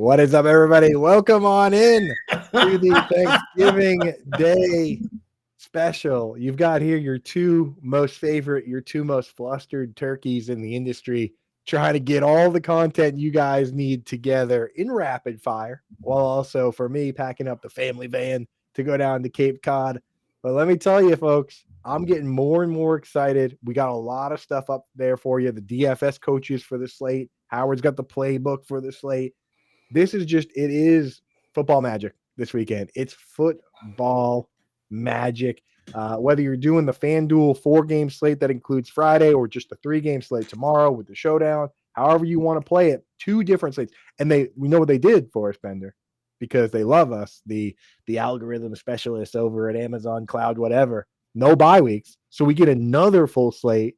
What is up, everybody? Welcome on in to the Thanksgiving Day special. You've got here your two most flustered turkeys in the industry trying to get all the content you guys need together in rapid fire, while also for me packing up the family van to go down to Cape Cod. But let me tell you, folks, I'm getting more and more excited. We got a lot of stuff up there for you. The DFS coaches for the slate. Howard's got the playbook for the slate. It is football magic this weekend. It's football magic. Whether you're doing the FanDuel 4-game slate that includes Friday or just the 3-game slate tomorrow with the showdown, however you want to play it, 2 different slates. And we know what they did for us, Bender, because they love us, the algorithm specialists over at Amazon Cloud, whatever. No bye weeks. So we get another full slate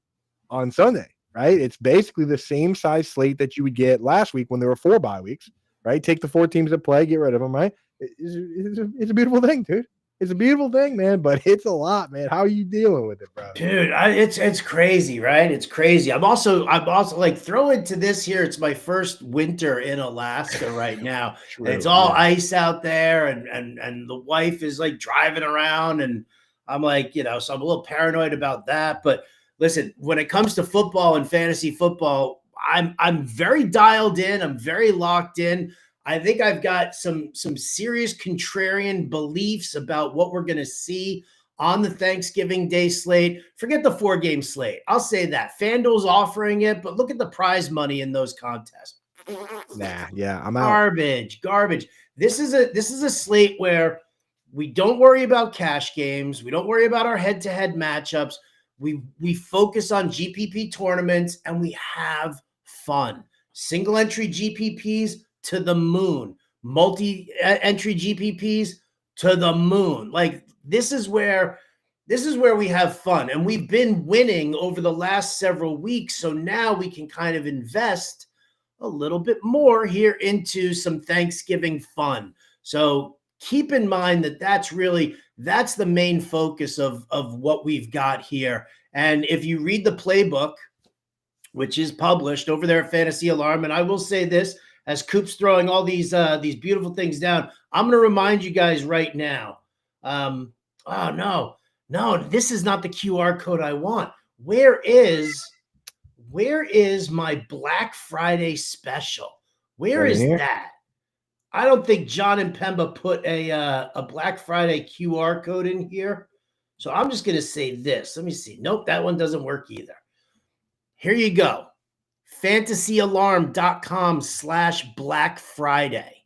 on Sunday, right? It's basically the same size slate that you would get last week when there were 4 bye weeks. Right? Take the 4 teams that play, get rid of them, right? It's a beautiful thing, dude. It's a beautiful thing, man, but it's a lot, man. How are you dealing with it, bro? Dude, it's crazy, right? It's crazy. I'm also like, throw into this here. It's my first winter in Alaska right now. True, and it's all ice out there, and the wife is like driving around, and I'm like, so I'm a little paranoid about that. But listen, when it comes to football and fantasy football, I'm very dialed in. I'm very locked in. I think I've got some serious contrarian beliefs about what we're going to see on the Thanksgiving Day slate. Forget the 4-game slate. I'll say that. FanDuel's offering it, but look at the prize money in those contests. Yeah, I'm out. Garbage. This is a slate where we don't worry about cash games. We don't worry about our head-to-head matchups. We focus on GPP tournaments, and we have fun. Single entry GPPs to the moon, multi entry GPPs to the moon. Like this is where we have fun, and we've been winning over the last several weeks. So now we can kind of invest a little bit more here into some Thanksgiving fun. So keep in mind that's the main focus of what we've got here. And if you read the playbook, which is published over there at Fantasy Alarm, and I will say this, as Coop's throwing all these beautiful things down, I'm going to remind you guys right now. No, this is not the QR code I want. Where is my Black Friday special? Where is that? I don't think John and Pemba put a Black Friday QR code in here. So I'm just going to say this. Let me see. Nope, that one doesn't work either. Here you go. fantasyalarm.com/Black Friday.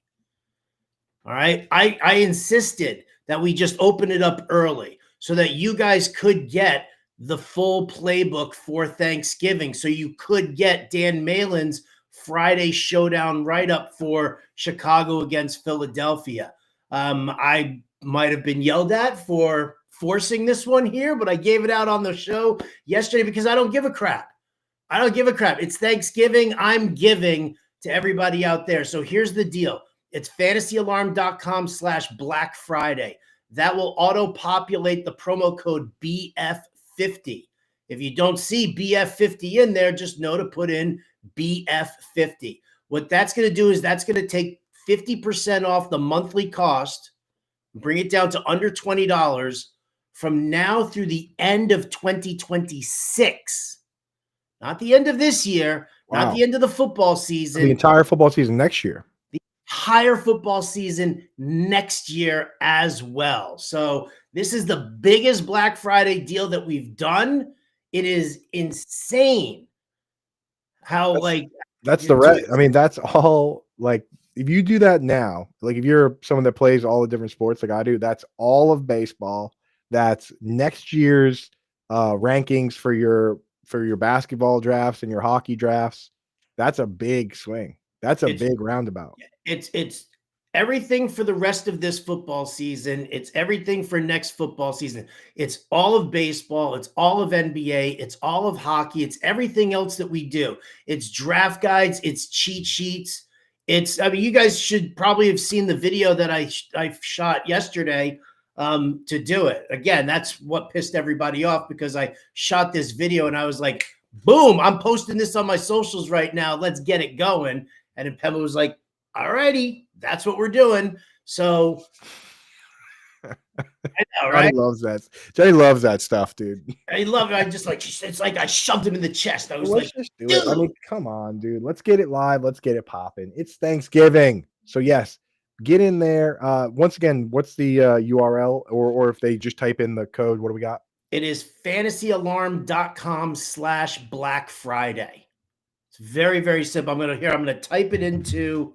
All right. I insisted that we just open it up early so that you guys could get the full playbook for Thanksgiving. So you could get Dan Malin's Friday showdown write-up for Chicago against Philadelphia. I might have been yelled at for forcing this one here, but I gave it out on the show yesterday because I don't give a crap. It's Thanksgiving. I'm giving to everybody out there. So here's the deal. It's fantasyalarm.com/Black Friday. That will auto-populate the promo code BF50. If you don't see BF50 in there, just know to put in BF50. What that's going to do is that's going to take 50% off the monthly cost, bring it down to under $20 from now through the end of 2026. Not the end of this year, not the end of the football season. The entire football season next year. The entire football season next year as well. So this is the biggest Black Friday deal that we've done. It is insane how that's the rest. I mean, that's all. Like if you do that now, like if you're someone that plays all the different sports like I do, that's all of baseball. That's next year's rankings for your basketball drafts and your hockey drafts. That's a big swing. That's a big roundabout. It's everything for the rest of this football season. It's everything for next football season. It's all of baseball. It's all of NBA. It's all of hockey. It's everything else that we do. It's draft guides. It's cheat sheets. You guys should probably have seen the video that I shot yesterday to do it. Again, that's what pissed everybody off because I shot this video and I was like, boom, I'm posting this on my socials right now. Let's get it going. And then Pemba was like, All righty, that's what we're doing. So I know, Johnny right? loves that. Johnny loves that stuff, dude. I love it. I just like it's like I shoved him in the chest. I was Let's like, just do it. I dude. mean, come on, dude. Let's get it live. Let's get it popping. It's Thanksgiving. So yes, get in there. Once again, what's the URL? Or if they just type in the code, what do we got? It is fantasyalarm.com/Black Friday. It's very, very simple. I'm gonna type it into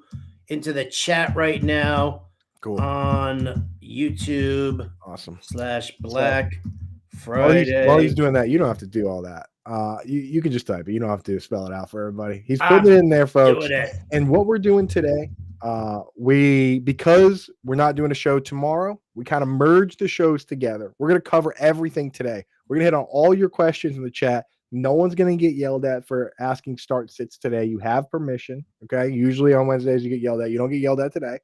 the chat right now Cool. on YouTube Awesome. /Black While he's Friday. doing that, you don't have to do all that. You can just type it. You don't have to spell it out for everybody. He's putting it in there, folks. Doing it. And what we're doing today, because we're not doing a show tomorrow, we kind of merged the shows together. We're gonna cover everything today. We're gonna hit on all your questions in the chat. No one's gonna get yelled at for asking start sits today. You have permission. Okay. Usually on Wednesdays you get yelled at. You don't get yelled at today.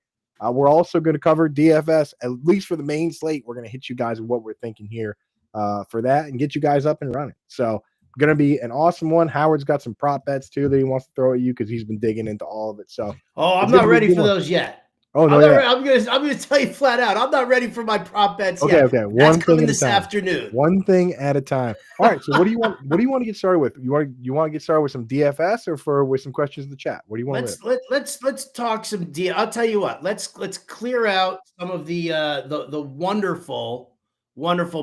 We're also going to cover DFS, at least for the main slate. We're going to hit you guys with what we're thinking here for that and get you guys up and running. So, going to be an awesome one. Howard's got some prop bets too that he wants to throw at you because he's been digging into all of it. So, I'm not ready for those yet. Oh no, I'm gonna tell you flat out. I'm not ready for my prop bets yet. Okay. That's coming this afternoon. One thing at a time. All right. So what do you want? What do you want to get started with? You want to get started with some DFS or with some questions in the chat? What do you want? Let's talk some I'll tell you what. Let's clear out some of the wonderful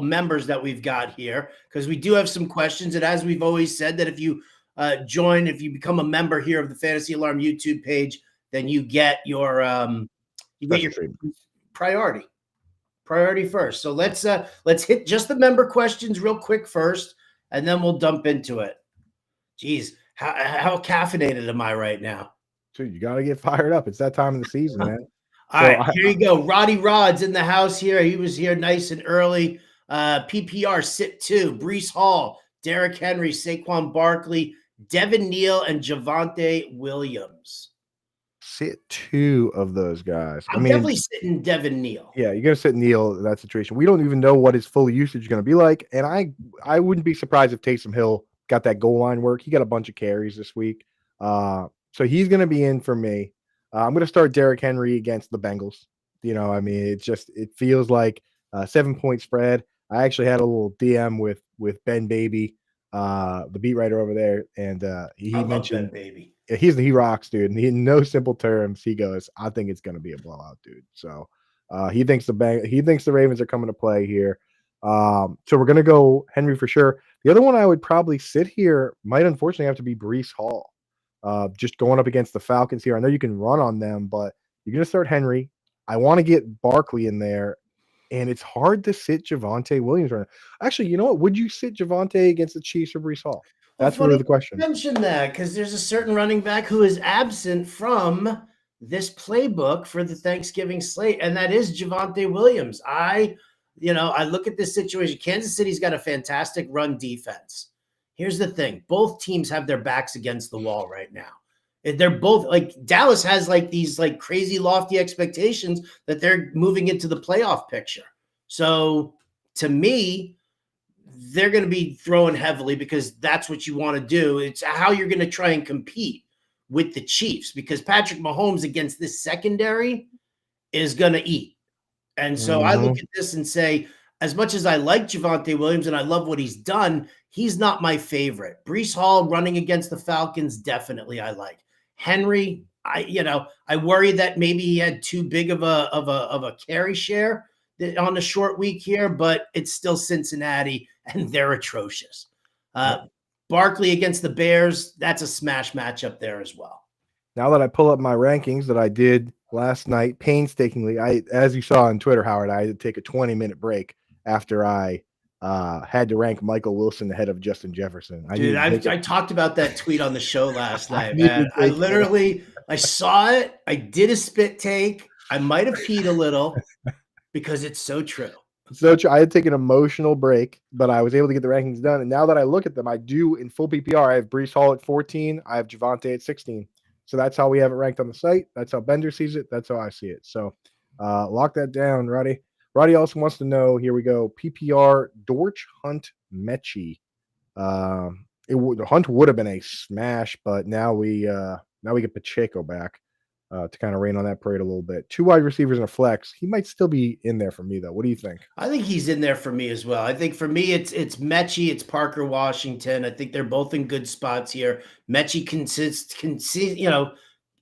members that we've got here because we do have some questions. And as we've always said, that if you if you become a member here of the Fantasy Alarm YouTube page, then you get your priority first. So let's hit just the member questions real quick first, and then we'll dump into it. Jeez, how caffeinated am I right now? Dude, you got to get fired up. It's that time of the season, man. All right, here you go. Roddy Rod's in the house here. He was here nice and early. PPR sit 2, Breece Hall, Derrick Henry, Saquon Barkley, Devin Neal, and Javonte Williams. Sit 2 of those guys. I'm definitely sitting Devin Neal. Yeah, you're gonna sit Neal in that situation. We don't even know what his full usage is gonna be like, and I wouldn't be surprised if Taysom Hill got that goal line work. He got a bunch of carries this week, so he's gonna be in for me. I'm gonna start Derrick Henry against the Bengals. You know, I mean, it feels like a 7-point spread. I actually had a little DM with Ben Baby, the beat writer over there, and he mentioned Ben Baby. He rocks, dude. And in no simple terms, he goes, I think it's going to be a blowout, dude. So he thinks the Ravens are coming to play here. So we're going to go Henry for sure. The other one I would probably sit here might unfortunately have to be Breece Hall. Just going up against the Falcons here. I know you can run on them, but you're going to start Henry. I want to get Barkley in there. And it's hard to sit Javonte Williams right now. Actually, you know what? Would you sit Javonte against the Chiefs or Breece Hall? That's really the question. Mention that because there's a certain running back who is absent from this playbook for the Thanksgiving slate, and that is Javonte Williams. I look at this situation. Kansas City's got a fantastic run defense. Here's the thing. Both teams have their backs against the wall right now. They're both like Dallas has like these like crazy lofty expectations that they're moving into the playoff picture. So to me, they're going to be throwing heavily because that's what you want to do. It's how you're going to try and compete with the Chiefs because Patrick Mahomes against this secondary is going to eat. And so I look at this and say, as much as I like Javonte Williams and I love what he's done, he's not my favorite. Breece Hall running against the Falcons, definitely I like. Henry, I worry that maybe he had too big of a carry share on the short week here, but it's still Cincinnati and they're atrocious. Barkley against the Bears, that's a smash matchup there as well. Now that I pull up my rankings that I did last night painstakingly, as you saw on Twitter, Howard, I had to take a 20-minute break after I had to rank Michael Wilson ahead of Justin Jefferson. I talked about that tweet on the show last night, man. I saw it. I did a spit take. I might have peed a little because it's so true. So I had to take an emotional break, but I was able to get the rankings done. And now that I look at them, I do in full PPR. I have Breece Hall at 14. I have Javonte at 16. So that's how we have it ranked on the site. That's how Bender sees it. That's how I see it. So lock that down, Roddy. Roddy also wants to know, here we go, PPR, Dortch, Hunt, Mechie. The Hunt would have been a smash, but now we get Pacheco back. to kind of rain on that parade a little bit. 2 wide receivers and a flex. He might still be in there for me though. What do you think? I think he's in there for me as well. I think for me, it's Mechie, it's Parker Washington. I think they're both in good spots here. Mechie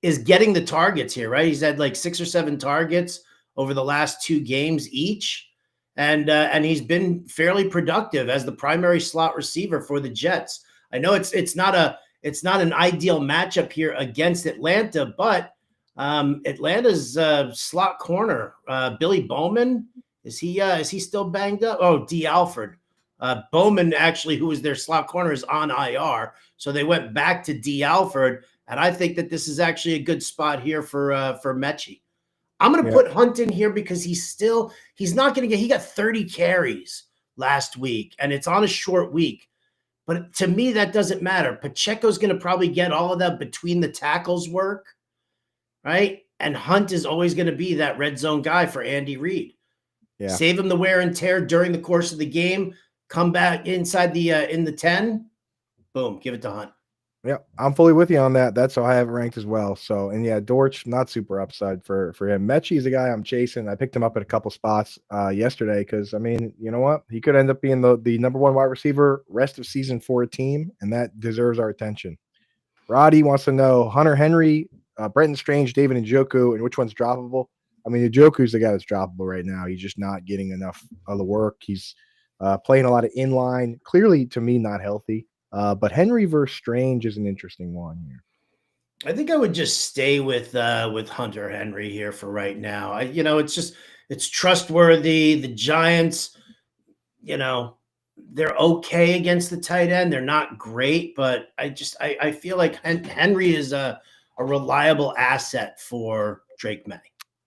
is getting the targets here, right? He's had like 6 or 7 targets over the last 2 games each, and he's been fairly productive as the primary slot receiver for the Jets. I know it's not an ideal matchup here against Atlanta, but Atlanta's slot corner, Billy Bowman. Is he still banged up? Oh, D. Alford. Bowman, actually, who was their slot corner, is on IR. So they went back to D. Alford. And I think that this is actually a good spot here for Mechie. I'm going to put Hunt in here because he's not going to get, he got 30 carries last week, and it's on a short week. But to me, that doesn't matter. Pacheco's going to probably get all of that between the tackles work, right? And Hunt is always going to be that red zone guy for Andy Reid. Yeah. Save him the wear and tear during the course of the game. Come back inside the in the 10. Boom, give it to Hunt. Yeah, I'm fully with you on that. That's how I have it ranked as well. So, and yeah, Dortch, not super upside for him. Mechie is a guy I'm chasing. I picked him up at a couple spots yesterday because, I mean, you know what? He could end up being the number 1 wide receiver rest of season for a team, and that deserves our attention. Roddy wants to know Hunter Henry, Brenton Strange, David Njoku, and which one's droppable. I mean, Njoku's the guy that's droppable right now. He's just not getting enough of the work. He's playing a lot of inline. Clearly, to me, not healthy. But Henry versus Strange is an interesting one here. I think I would just stay with Hunter Henry here for right now. It's trustworthy. The Giants, they're okay against the tight end. They're not great, but I feel like Henry is a reliable asset for Drake May.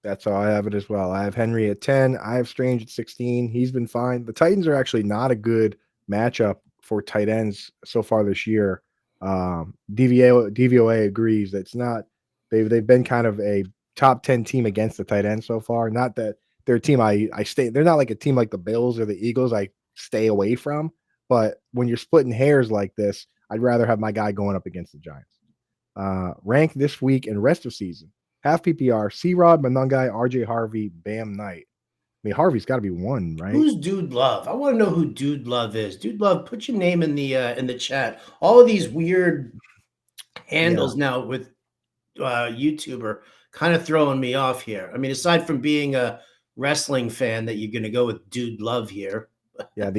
That's how I have it as well. I have Henry at 10. I have Strange at 16. He's been fine. The Titans are actually not a good matchup for tight ends so far this year. DVOA agrees that it's not. They've been kind of a top 10 team against the tight end so far. Not that they're a team I stay. They're not like a team like the Bills or the Eagles I stay away from. But when you're splitting hairs like this, I'd rather have my guy going up against the Giants. Rank this week and rest of season. Half PPR, C-Rod, Monangai, RJ Harvey, Bam Knight. I mean, Harvey's got to be 1, right? Who's Dude Love? I want to know who Dude Love is. Dude Love, put your name in the chat. All of these weird handles now with YouTube are kind of throwing me off here. I mean, aside from being a wrestling fan, that you're going to go with Dude Love here. Yeah,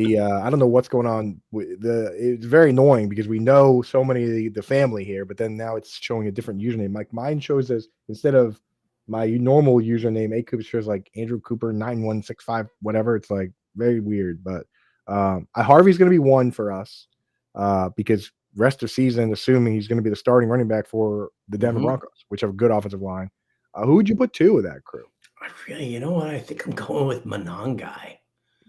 I don't know what's going on with it's very annoying because we know so many of the family here, but then now it's showing a different username. Like mine shows as instead of my normal username, A Cooper shows like Andrew Cooper 9165, whatever. It's like very weird. But Harvey's gonna be 1 for us because rest of season, assuming he's gonna be the starting running back for the Denver Broncos, which have a good offensive line. Who would you put 2 of that crew? You know what? I think I'm going with Monangai.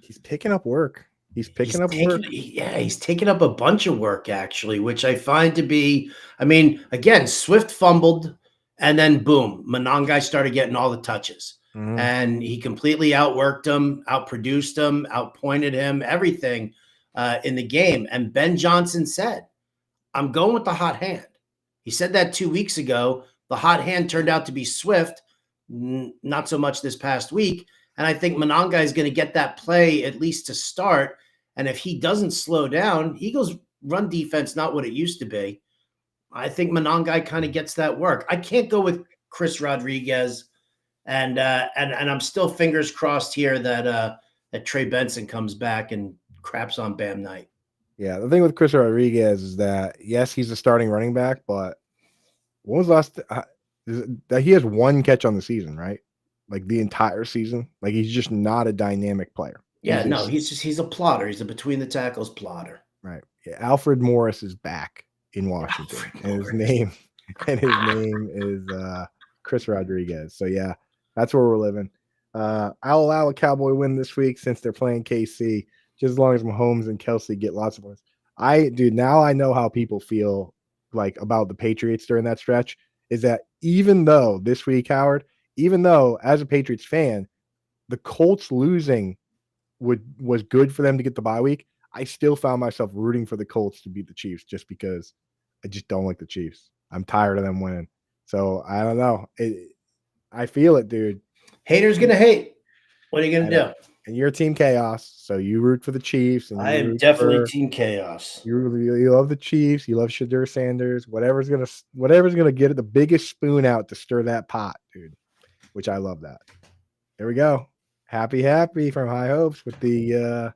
He's picking up work. He's picking up work. Yeah, he's taking up a bunch of work, actually, which I find to be, I mean, again, Swift fumbled, and then boom, Monangai started getting all the touches. And he completely outworked him, outproduced him, outpointed him, everything in the game. And Ben Johnson said, I'm going with the hot hand. He said that 2 weeks ago. The hot hand turned out to be Swift, not so much this past week. And I think Monangai is going to get that play at least to start. And if he doesn't slow down, Eagles run defense, not what it used to be. I think Monangai kind of gets that work. I can't go with Chris Rodriguez. And I'm still fingers crossed here that Trey Benson comes back and craps on Bam Knight. Yeah, the thing with Chris Rodriguez is that, yes, he's a starting running back, but when was the last that he has 1 catch on the season, right? Like the entire season. Like he's just not a dynamic player. Yeah, he's a plotter. He's a between the tackles plotter. Right. Yeah, Alfred Morris is back in Washington. And his name is Chris Rodriguez. So yeah, that's where we're living. I'll allow a Cowboy win this week since they're playing KC, just as long as Mahomes and Kelsey get lots of wins. Now I know how people feel like about the Patriots during that stretch, is that even though this week, Howard, even though as a Patriots fan, the Colts losing was good for them to get the bye week, I still found myself rooting for the Colts to beat the Chiefs just because I just don't like the Chiefs. I'm tired of them winning. So I don't know. I feel it, dude. Haters gonna hate. What are you I gonna know. do? And you're Team Chaos, so you root for the Chiefs, and I you am root definitely for Team Chaos. you love the Chiefs. You love Shadur Sanders. Whatever's gonna get the biggest spoon out to stir that pot, dude. Which I love that. There we go. Happy from High Hopes with the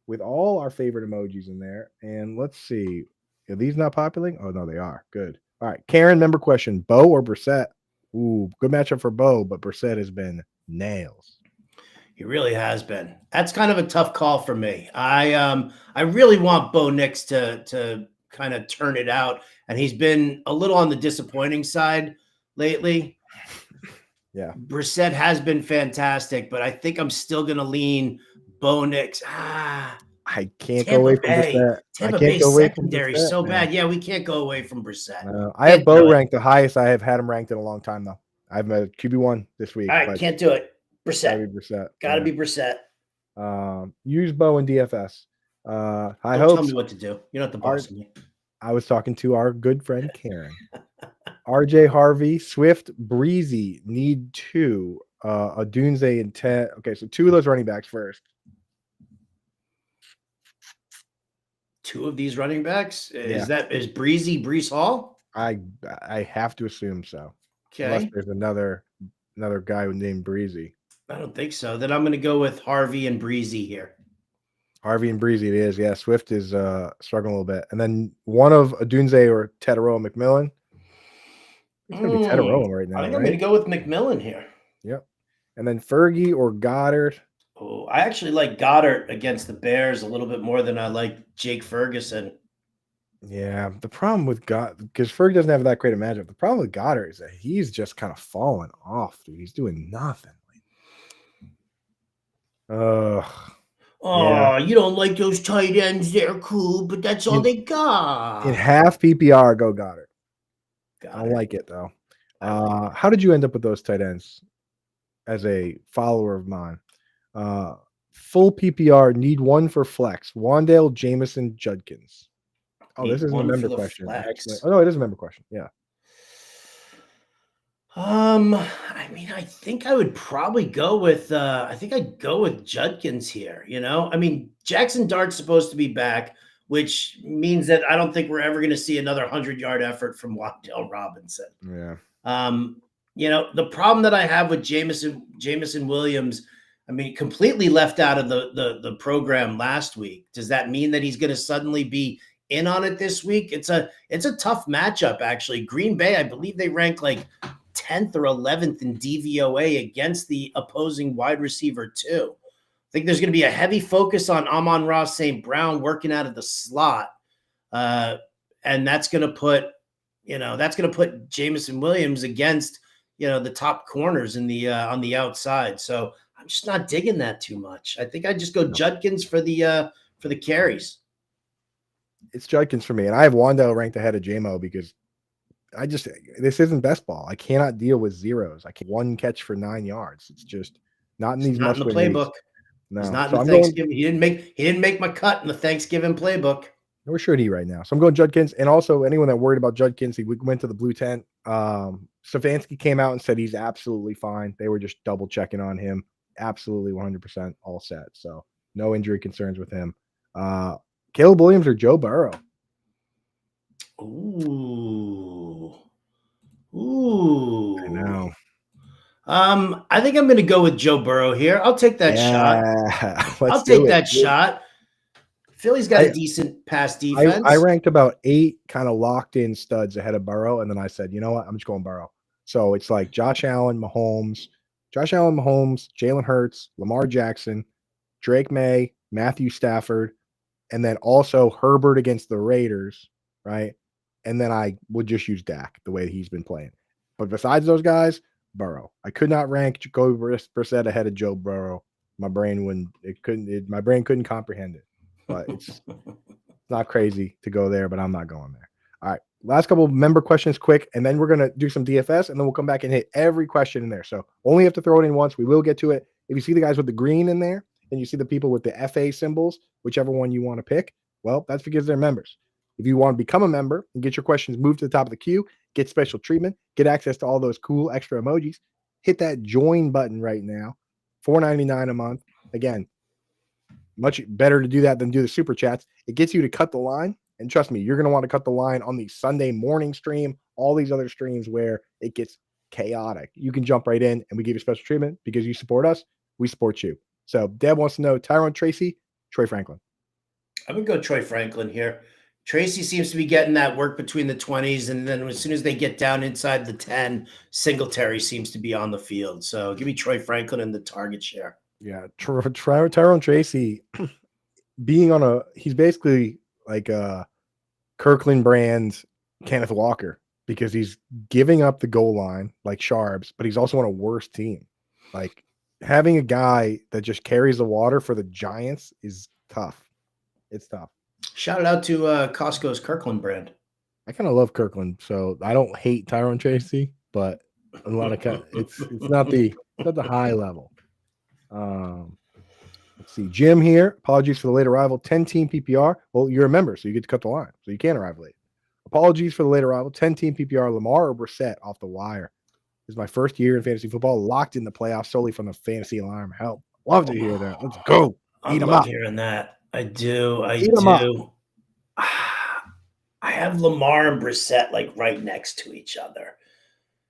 with all our favorite emojis in there. And let's see. Are these not populating? Oh no, they are. Good. All right. Karen, member question: Bo or Brissett? Ooh, good matchup for Bo, but Brissett has been nails. He really has been. That's kind of a tough call for me. I really want Bo Nix to kind of turn it out, and he's been a little on the disappointing side lately. Yeah. Brissett has been fantastic, but I think I'm still going to lean Bo Nix. I can't go Tampa away from Bay. Brissett. I Tampa can't Bay go away from secondary Brissett, so man. bad. Yeah, we can't go away from Brissett. I have Can't Bo do it. ranked the highest I have had him ranked in a long time, though. I've a QB1 this week, All right, but can't do it. gotta be Brissett. Brissett. Gotta be Brissett. Use Bo in DFS. High Don't hopes. tell me what to do. You're not the boss of me. I was talking to our good friend Karen. RJ Harvey, Swift, Breezy need 2. Adunze and 10. Okay, so 2 of those running backs first. 2 of these running backs? Yeah. Is Breezy Brees Hall? I have to assume so. Okay. Unless there's another guy named Breezy. I don't think so. Then I'm going to go with Harvey and Breezy here. Harvey and Breezy it is. Yeah, Swift is struggling a little bit. And then one of Adunze or Tetaroa McMillan. It's going to be Tetaroa right now, I think right? I'm going to go with McMillan here. Yep. And then Fergie or Goddard. Oh, I actually like Goddard against the Bears a little bit more than I like Jake Ferguson. Yeah, the problem with because Ferg doesn't have that great a matchup. The problem with Goddard is that he's just kind of fallen off, dude. He's doing nothing. Oh, yeah. You don't like those tight ends? They're cool, but that's all they got. In half PPR, go Goddard. I don't like it though. How did you end up with those tight ends as a follower of mine? Full PPR, need 1 for flex. Wandale, Jameson, Judkins. Oh, this isn't a member question. Actually, oh no, it is a member question. Yeah. I mean, I think I would probably go with I think I'd go with Judkins here, you know? I mean, Jackson Dart's supposed to be back, which means that I don't think we're ever going to see another 100-yard effort from Wan'Dale Robinson. Yeah. You know, the problem that I have with Jameson Williams, I mean, completely left out of the program last week. Does that mean that he's going to suddenly be in on it this week? It's a tough matchup, actually. Green Bay, I believe they rank like 10th or 11th in DVOA against the opposing wide receiver too. I think there's going to be a heavy focus on Amon-Ra St. Brown working out of the slot. And that's going to put Jameson Williams against, the top corners in the on the outside. So I'm just not digging that too much. I think I'd just go Judkins for the carries. It's Judkins for me. And I have Wandale ranked ahead of JMO because this isn't best ball. I cannot deal with zeros. I can't 1 catch for 9 yards. It's just not in these must-win playbook. No. He's not in the Thanksgiving. He didn't make my cut in the Thanksgiving playbook. Nor should he right now. So I'm going Judkins. And also anyone that worried about Judkins, he went to the blue tent. Stefanski came out and said he's absolutely fine. They were just double checking on him. Absolutely 100% all set. So no injury concerns with him. Caleb Williams or Joe Burrow? Ooh. I know. I think I'm going to go with Joe Burrow here. I'll take that shot. I'll take that shot. Philly's got a decent pass defense. I ranked about 8 kind of locked in studs ahead of Burrow, and then I said, you know what? I'm just going Burrow. So it's like Josh Allen, Mahomes, Jalen Hurts, Lamar Jackson, Drake May, Matthew Stafford, and then also Herbert against the Raiders, right? And then I would just use Dak the way he's been playing. But besides those guys, Burrow. I could not rank Jacoby Brissett ahead of Joe Burrow. My brain couldn't comprehend it. But it's not crazy to go there, but I'm not going there. All right. Last couple of member questions quick, and then we're going to do some DFS, and then we'll come back and hit every question in there. So only have to throw it in once. We will get to it. If you see the guys with the green in there, and you see the people with the FA symbols, whichever one you want to pick, well, that's because they're members. If you want to become a member and get your questions moved to the top of the queue, get special treatment, get access to all those cool extra emojis, hit that join button right now. $4.99 a month. Again, much better to do that than do the super chats. It gets you to cut the line. And trust me, you're going to want to cut the line on the Sunday morning stream, all these other streams where it gets chaotic. You can jump right in and we give you special treatment because you support us. We support you. So Deb wants to know Tyrone Tracy, Troy Franklin. I would go Troy Franklin here. Tracy seems to be getting that work between the 20s, and then as soon as they get down inside the 10, Singletary seems to be on the field. So give me Troy Franklin in the target share. Yeah, Tyrone Tracy being he's basically like a Kirkland brand Kenneth Walker because he's giving up the goal line like Sharps, but he's also on a worse team. Like having a guy that just carries the water for the Giants is tough. It's tough. Shout out to Costco's Kirkland brand. I kind of love Kirkland, so I don't hate Tyrone Tracy, but a lot of it's not the high level. Let's see, Jim here. Apologies for the late arrival. 10-team PPR. Well, you're a member, so you get to cut the line, so you can't arrive late. Apologies for the late arrival. 10-team PPR. Lamar or Brissett off the wire. This is my first year in fantasy football, locked in the playoffs solely from the fantasy alarm. Help! Love to hear that. Let's go. I love hearing that. I do. I do. I have Lamar and Brissett like right next to each other.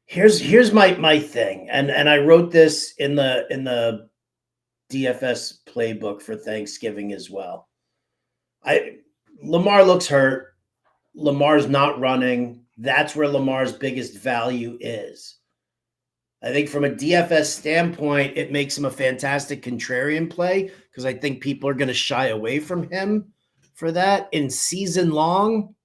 Here's my thing, and I wrote this in the DFS playbook for Thanksgiving as well. Lamar looks hurt. Lamar's not running. That's where Lamar's biggest value is. I think from a DFS standpoint, it makes him a fantastic contrarian play because I think people are going to shy away from him for that in season long.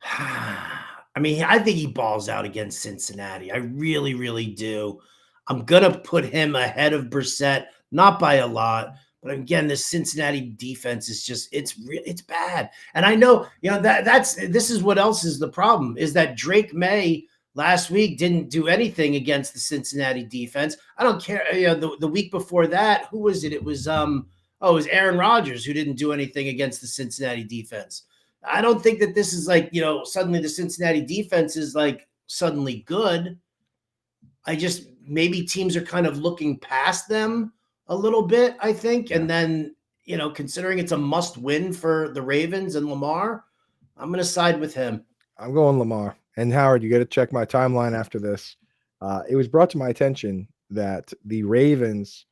I mean, I think he balls out against Cincinnati. I really, really do. I'm going to put him ahead of Brissett, not by a lot. But again, this Cincinnati defense is just, it's bad. And I know, this is what else is the problem is that Drake May last week didn't do anything against the Cincinnati defense. I don't care. The week before that, who was it? It was, it was Aaron Rodgers who didn't do anything against the Cincinnati defense. I don't think that this is like, suddenly the Cincinnati defense is like suddenly good. Maybe teams are kind of looking past them a little bit, I think. And then, considering it's a must win for the Ravens and Lamar, I'm going to side with him. I'm going Lamar. And Howard, you got to check my timeline after this. It was brought to my attention that the Ravens,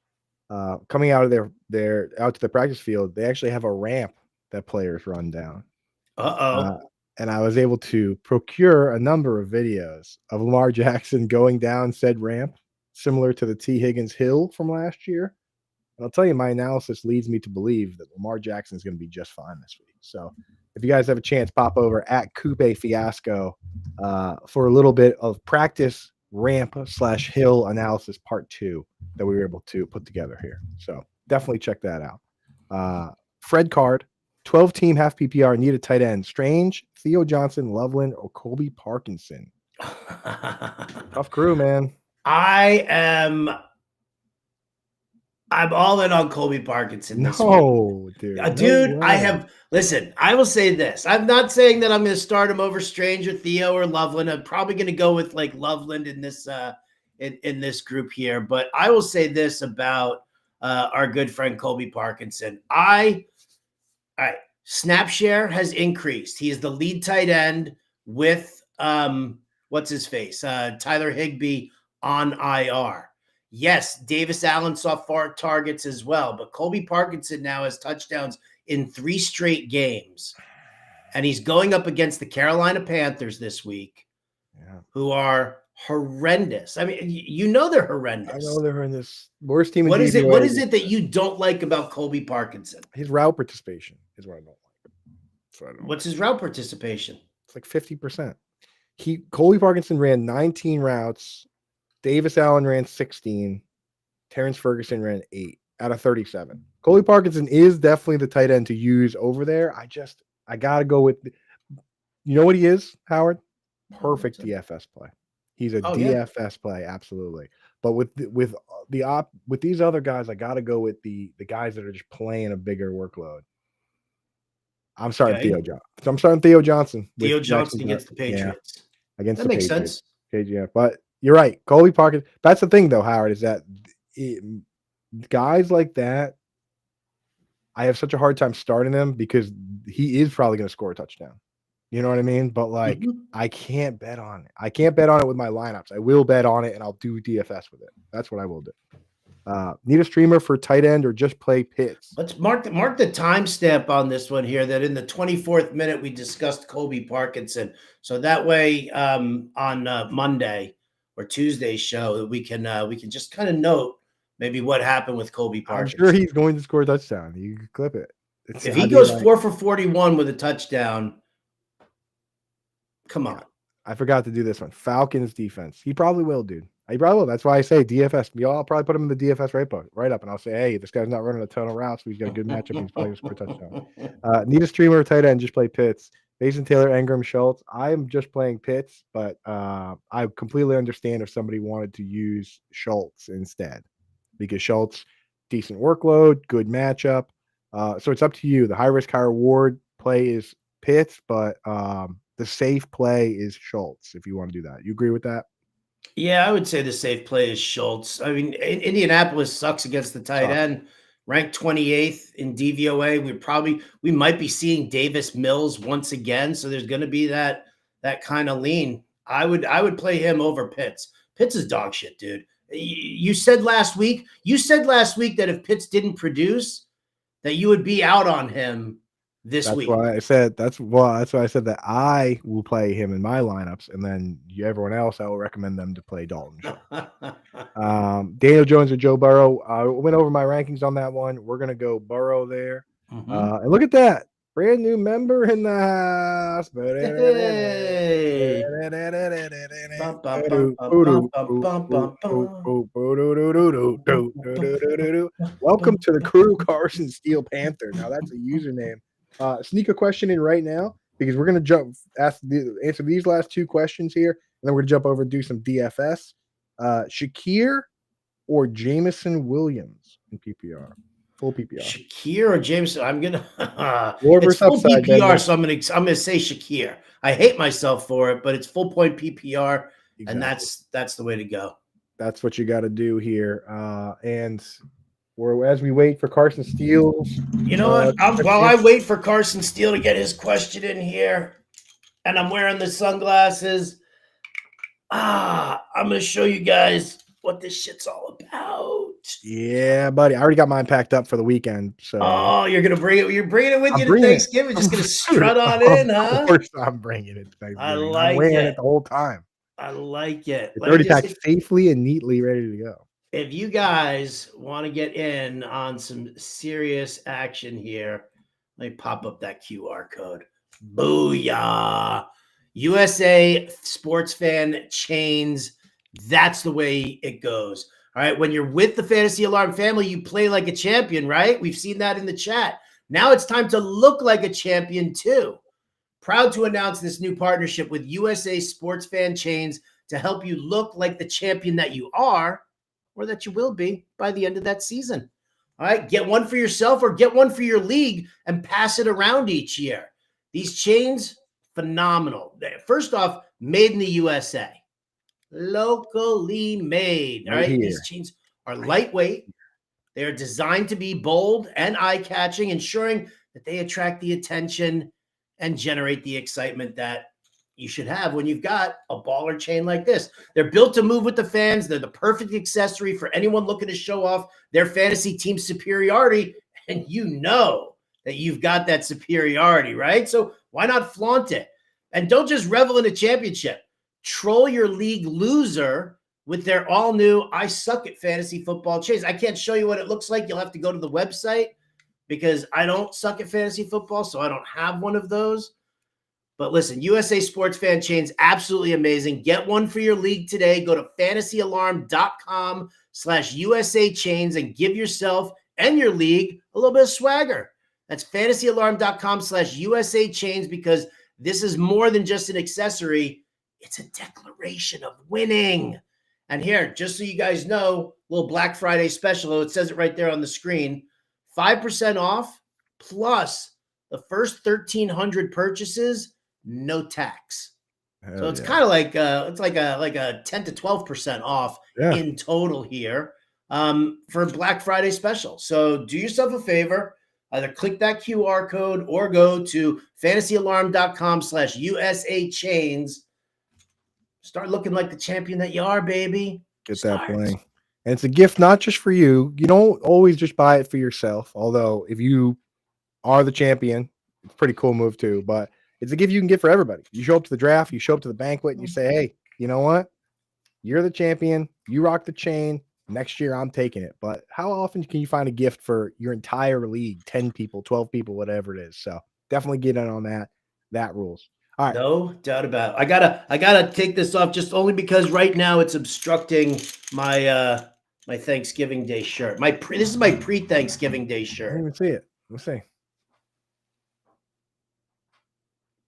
coming out of their out to the practice field, they actually have a ramp that players run down. And I was able to procure a number of videos of Lamar Jackson going down said ramp, similar to the T. Higgins Hill from last year. And I'll tell you, my analysis leads me to believe that Lamar Jackson is going to be just fine this week. So if you guys have a chance, pop over at Coupe Fiasco for a little bit of practice ramp/hill analysis part 2 that we were able to put together here. So definitely check that out. Fred Card, 12-team half PPR, need a tight end. Strange, Theo Johnson, Loveland, or Colby Parkinson. Tough crew, man. I'm all in on Colby Parkinson. Dude. No listen, I will say this. I'm not saying that I'm going to start him over Strange or Theo or Loveland. I'm probably going to go with like Loveland in this in this group here. But I will say this about our good friend Colby Parkinson. All right, snap share has increased. He is the lead tight end with what's his face? Tyler Higbee on IR. Yes, Davis Allen saw 4 targets as well, but Colby Parkinson now has touchdowns in 3 straight games. And he's going up against the Carolina Panthers this week, who are horrendous. I mean, they're horrendous. I know they're horrendous. Worst team in What is it? What is it that you don't like about Colby Parkinson? His route participation is what I don't like. What's his route participation? It's like 50%. Colby Parkinson ran 19 routes. Davis Allen ran 16. Terrence Ferguson ran 8 out of 37. Colby Parkinson is definitely the tight end to use over there. I got to go with, you know what he is, Howard? Perfect DFS play. He's a DFS play, absolutely. But with these other guys, I got to go with the guys that are just playing a bigger workload. I'm starting Okay. I'm starting Theo Johnson with Theo Johnson against the Yeah, Patriots. against That the makes Patriots. sense. Yeah, but you're right. Colby Parkin. That's the thing, though, Howard, is that guys like that, I have such a hard time starting him because he is probably going to score a touchdown. You know what I mean? But like, Mhm. I can't bet on it. I can't bet on it with my lineups. I will bet on it, and I'll do DFS with it. That's what I will do. Need a streamer for tight end or just play Pitts? Let's mark the timestamp on this one here. That in the 24th minute we discussed Colby Parkinson. So that way, on Monday or Tuesday's show, that we can just kind of note maybe what happened with Colby I'm sure Parkinson. he's going to score a touchdown. You can clip it. If he I'd be goes like, 4 for 41 with a touchdown, come yeah, on. I forgot to do this one. Falcons defense. He probably will, dude. He probably will. That's why I say DFS. I'll probably put him in the DFS right up, and I'll say, hey, this guy's not running a ton of routes, but he's got a good matchup. He's probably going to score a touchdown. Need a streamer or tight end, just play Pitts. Mason Taylor, Engram, Schultz. I'm just playing Pitts, but I completely understand if somebody wanted to use Schultz instead, because Schultz, decent workload, good matchup. So it's up to you. The high risk, high reward play is Pitts, but the safe play is Schultz if you want to do that. You agree with that? Yeah, I would say the safe play is Schultz. I mean, Indianapolis sucks against the tight Sucks. end, ranked 28th in DVOA. We might be seeing Davis Mills once again, so there's going to be that kind of lean. I would play him over Pitts. Pitts is dog shit, dude. You said last week that if Pitts didn't produce, that you would be out on him this That's week. why I said that's why I said that I will play him in my lineups, and then everyone else I will recommend them to play Dalton. Daniel Jones or Joe Burrow. I went over my rankings on that one. We're gonna go Burrow there. Mhm. And look at that. Brand new member in the house. Hey. Bum, bum, bum, bum, bum, bum, bum, bum, Welcome bum. to the crew, Carson Steel Panther. Now that's a username. Sneak a question in right now because we're gonna answer these last two questions here, and then we're gonna jump over and do some DFS. Shakir or Jamison Williams in PPR, full PPR. Shakir or Jameson? I'm gonna. Lower It's versus full upside, PPR, Bender. so I'm gonna say Shakir. I hate myself for it, but it's full point PPR, and Exactly. that's the way to go. That's what you got to do here. And as we wait for Carson Steele's, You know what? While I wait for Carson Steele to get his question in here, and I'm wearing the sunglasses, I'm gonna show you guys what this shit's all about. yeah, buddy, I already got mine packed up for the weekend. So Oh, you're gonna bring it. You're bringing it with I'm you to bringing it. Thanksgiving. Just gonna strut on in, Of huh? course, I'm bringing it to I Thanksgiving. I'm like wearing it. it the whole time. I like it. It's Let me already just. packed safely and neatly, ready to go. If you guys want to get in on some serious action here, let me pop up that QR code. Booyah! USA sports fan chains. That's the way it goes. All right. When you're with the Fantasy Alarm family, you play like a champion, right? We've seen that in the chat. Now it's time to look like a champion too. Proud to announce this new partnership with USA Sports Fan Chains to help you look like the champion that you are or that you will be by the end of that season. All right, get one for yourself or get one for your league and pass it around each year. These chains, phenomenal. First off, made in the USA, locally made. All Right right, here. these chains are lightweight. They are designed to be bold and eye-catching, ensuring that they attract the attention and generate the excitement that you should have when you've got a baller chain like this. They're built to move with the fans. They're the perfect accessory for anyone looking to show off their fantasy team superiority. And you know that you've got that superiority, right? So why not flaunt it? And don't just revel in a championship. Troll your league loser with their all new I suck at fantasy football chains. I can't show you what it looks like. You'll have to go to the website because I don't suck at fantasy football, so I don't have one of those. But listen, USA Sports Fan Chains, absolutely amazing. Get one for your league today. Go to fantasyalarm.com/USA Chains and give yourself and your league a little bit of swagger. That's fantasyalarm.com/USA Chains because this is more than just an accessory. It's a declaration of winning. And here, just so you guys know, little Black Friday special. It says it right there on the screen. 5% off plus the first 1,300 purchases, no tax. Hell So it's yeah. kind of like it's like a 10 to 12% off Yeah. in total here for Black Friday special. So do yourself a favor, either click that QR code or go to fantasyalarm.com/USA chains. Start looking like the champion that you are, baby. Get that Start. bling. And it's a gift not just for you. You don't always just buy it for yourself. Although if you are the champion, it's a pretty cool move too. But it's a gift you can get for everybody. You show up to the draft, you show up to the banquet, and you say, "Hey, you know what? You're the champion. You rock the chain. Next year, I'm taking it." But how often can you find a gift for your entire league? 10 people, 12 people, whatever it is. So definitely get in on that. That rules. All right. No doubt about it. I gotta take this off just only because right now it's obstructing my my Thanksgiving Day shirt. This is my pre-Thanksgiving Day I didn't shirt. even see it. Let's see.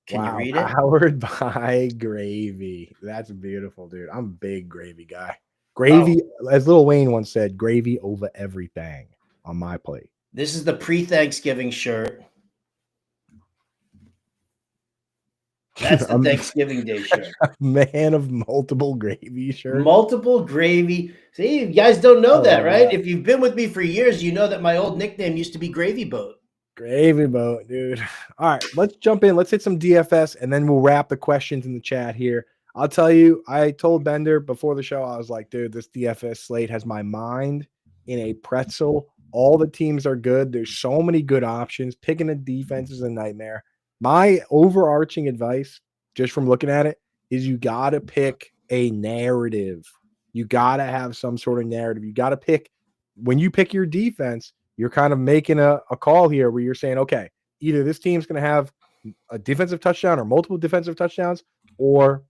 Can you Wow, read it? powered by gravy. That's beautiful, dude. I'm a big gravy guy. Oh, Gravy, as Lil Wayne once said, gravy over everything on my plate. this is the pre-Thanksgiving shirt. That's the I'm Thanksgiving Day shirt. a man of multiple gravy shirts. Multiple gravy. See, you guys don't know I that, love right? that. If you've been with me for years, you know that my old nickname used to be Gravy Boat. Gravy boat, dude. All right, let's jump in. Let's hit some DFS, and then we'll wrap the questions in the chat here. I'll tell you, I told Bender before the show, I was like, dude, this DFS slate has my mind in a pretzel. All the teams are good. There's so many good options. Picking a defense is a nightmare. My overarching advice, just from looking at it, is you got to pick a narrative. You got to have some sort of narrative. You got to pick, when you pick your defense, you're kind of making a call here where you're saying, okay, either this team's going to have a defensive touchdown or multiple defensive touchdowns, or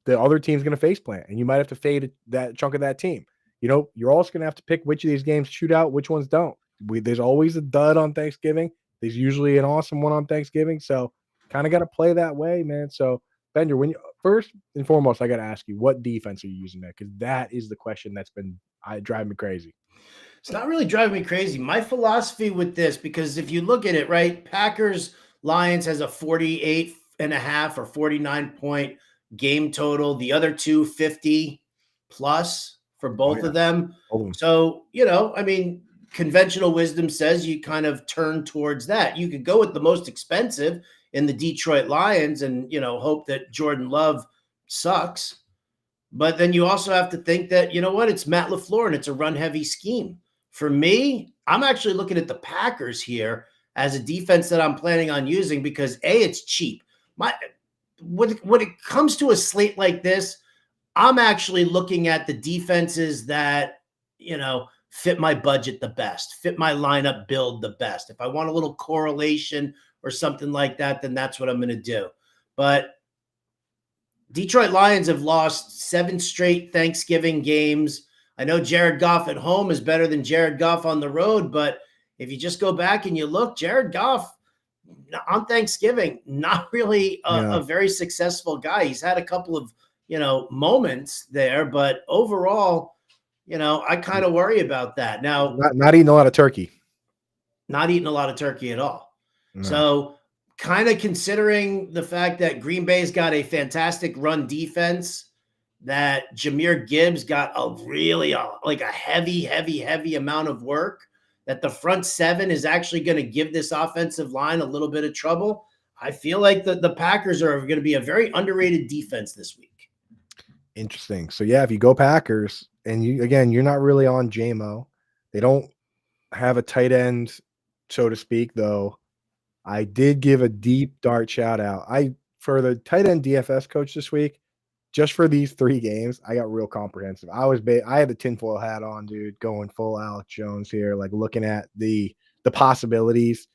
the other team's going to face plant, and you might have to fade that chunk of that team. You know, you're also going to have to pick which of these games shoot out, which ones don't. There's always a dud on Thanksgiving. There's usually an awesome one on Thanksgiving. So kind of got to play that way, man. So Bender, when you first and foremost, I got to ask you, what defense are you using there? Because that is the question that's been driving me crazy. It's not really driving me crazy. My philosophy with this, because if you look at it, right, Packers Lions has a 48.5 or 49-point game total. The other two 50 plus for both of them. So, I mean, conventional wisdom says you kind of turn towards that. You could go with the most expensive in the Detroit Lions and, hope that Jordan Love sucks. But then you also have to think that, it's Matt LaFleur and it's a run heavy scheme. For me, I'm actually looking at the Packers here as a defense that I'm planning on using because it's cheap. When it comes to a slate like this, I'm actually looking at the defenses that, fit my budget the best, fit my lineup build the best. If I want a little correlation or something like that, then that's what I'm going to do. But Detroit Lions have lost 7 straight Thanksgiving games. I know Jared Goff at home is better than Jared Goff on the road, but if you just go back and you look, Jared Goff on Thanksgiving, not really a very successful guy. He's had a couple of, moments there, but overall, I kind of worry about that. Now, not eating a lot of turkey. Not eating a lot of turkey at all. No. So kind of considering the fact that Green Bay's got a fantastic run defense, that Jahmyr Gibbs got a really like a heavy amount of work, that the front seven is actually going to give this offensive line a little bit of trouble. I feel like the Packers are going to be a very underrated defense this week. Interesting. So yeah, if you go Packers and you're not really on JMO. They don't have a tight end, so to speak, though. I did give a deep dart shout out. For the tight end DFS coach this week, just for these 3 games, I got real comprehensive. I had the tinfoil hat on, dude, going full Alex Jones here, like looking at the possibilities.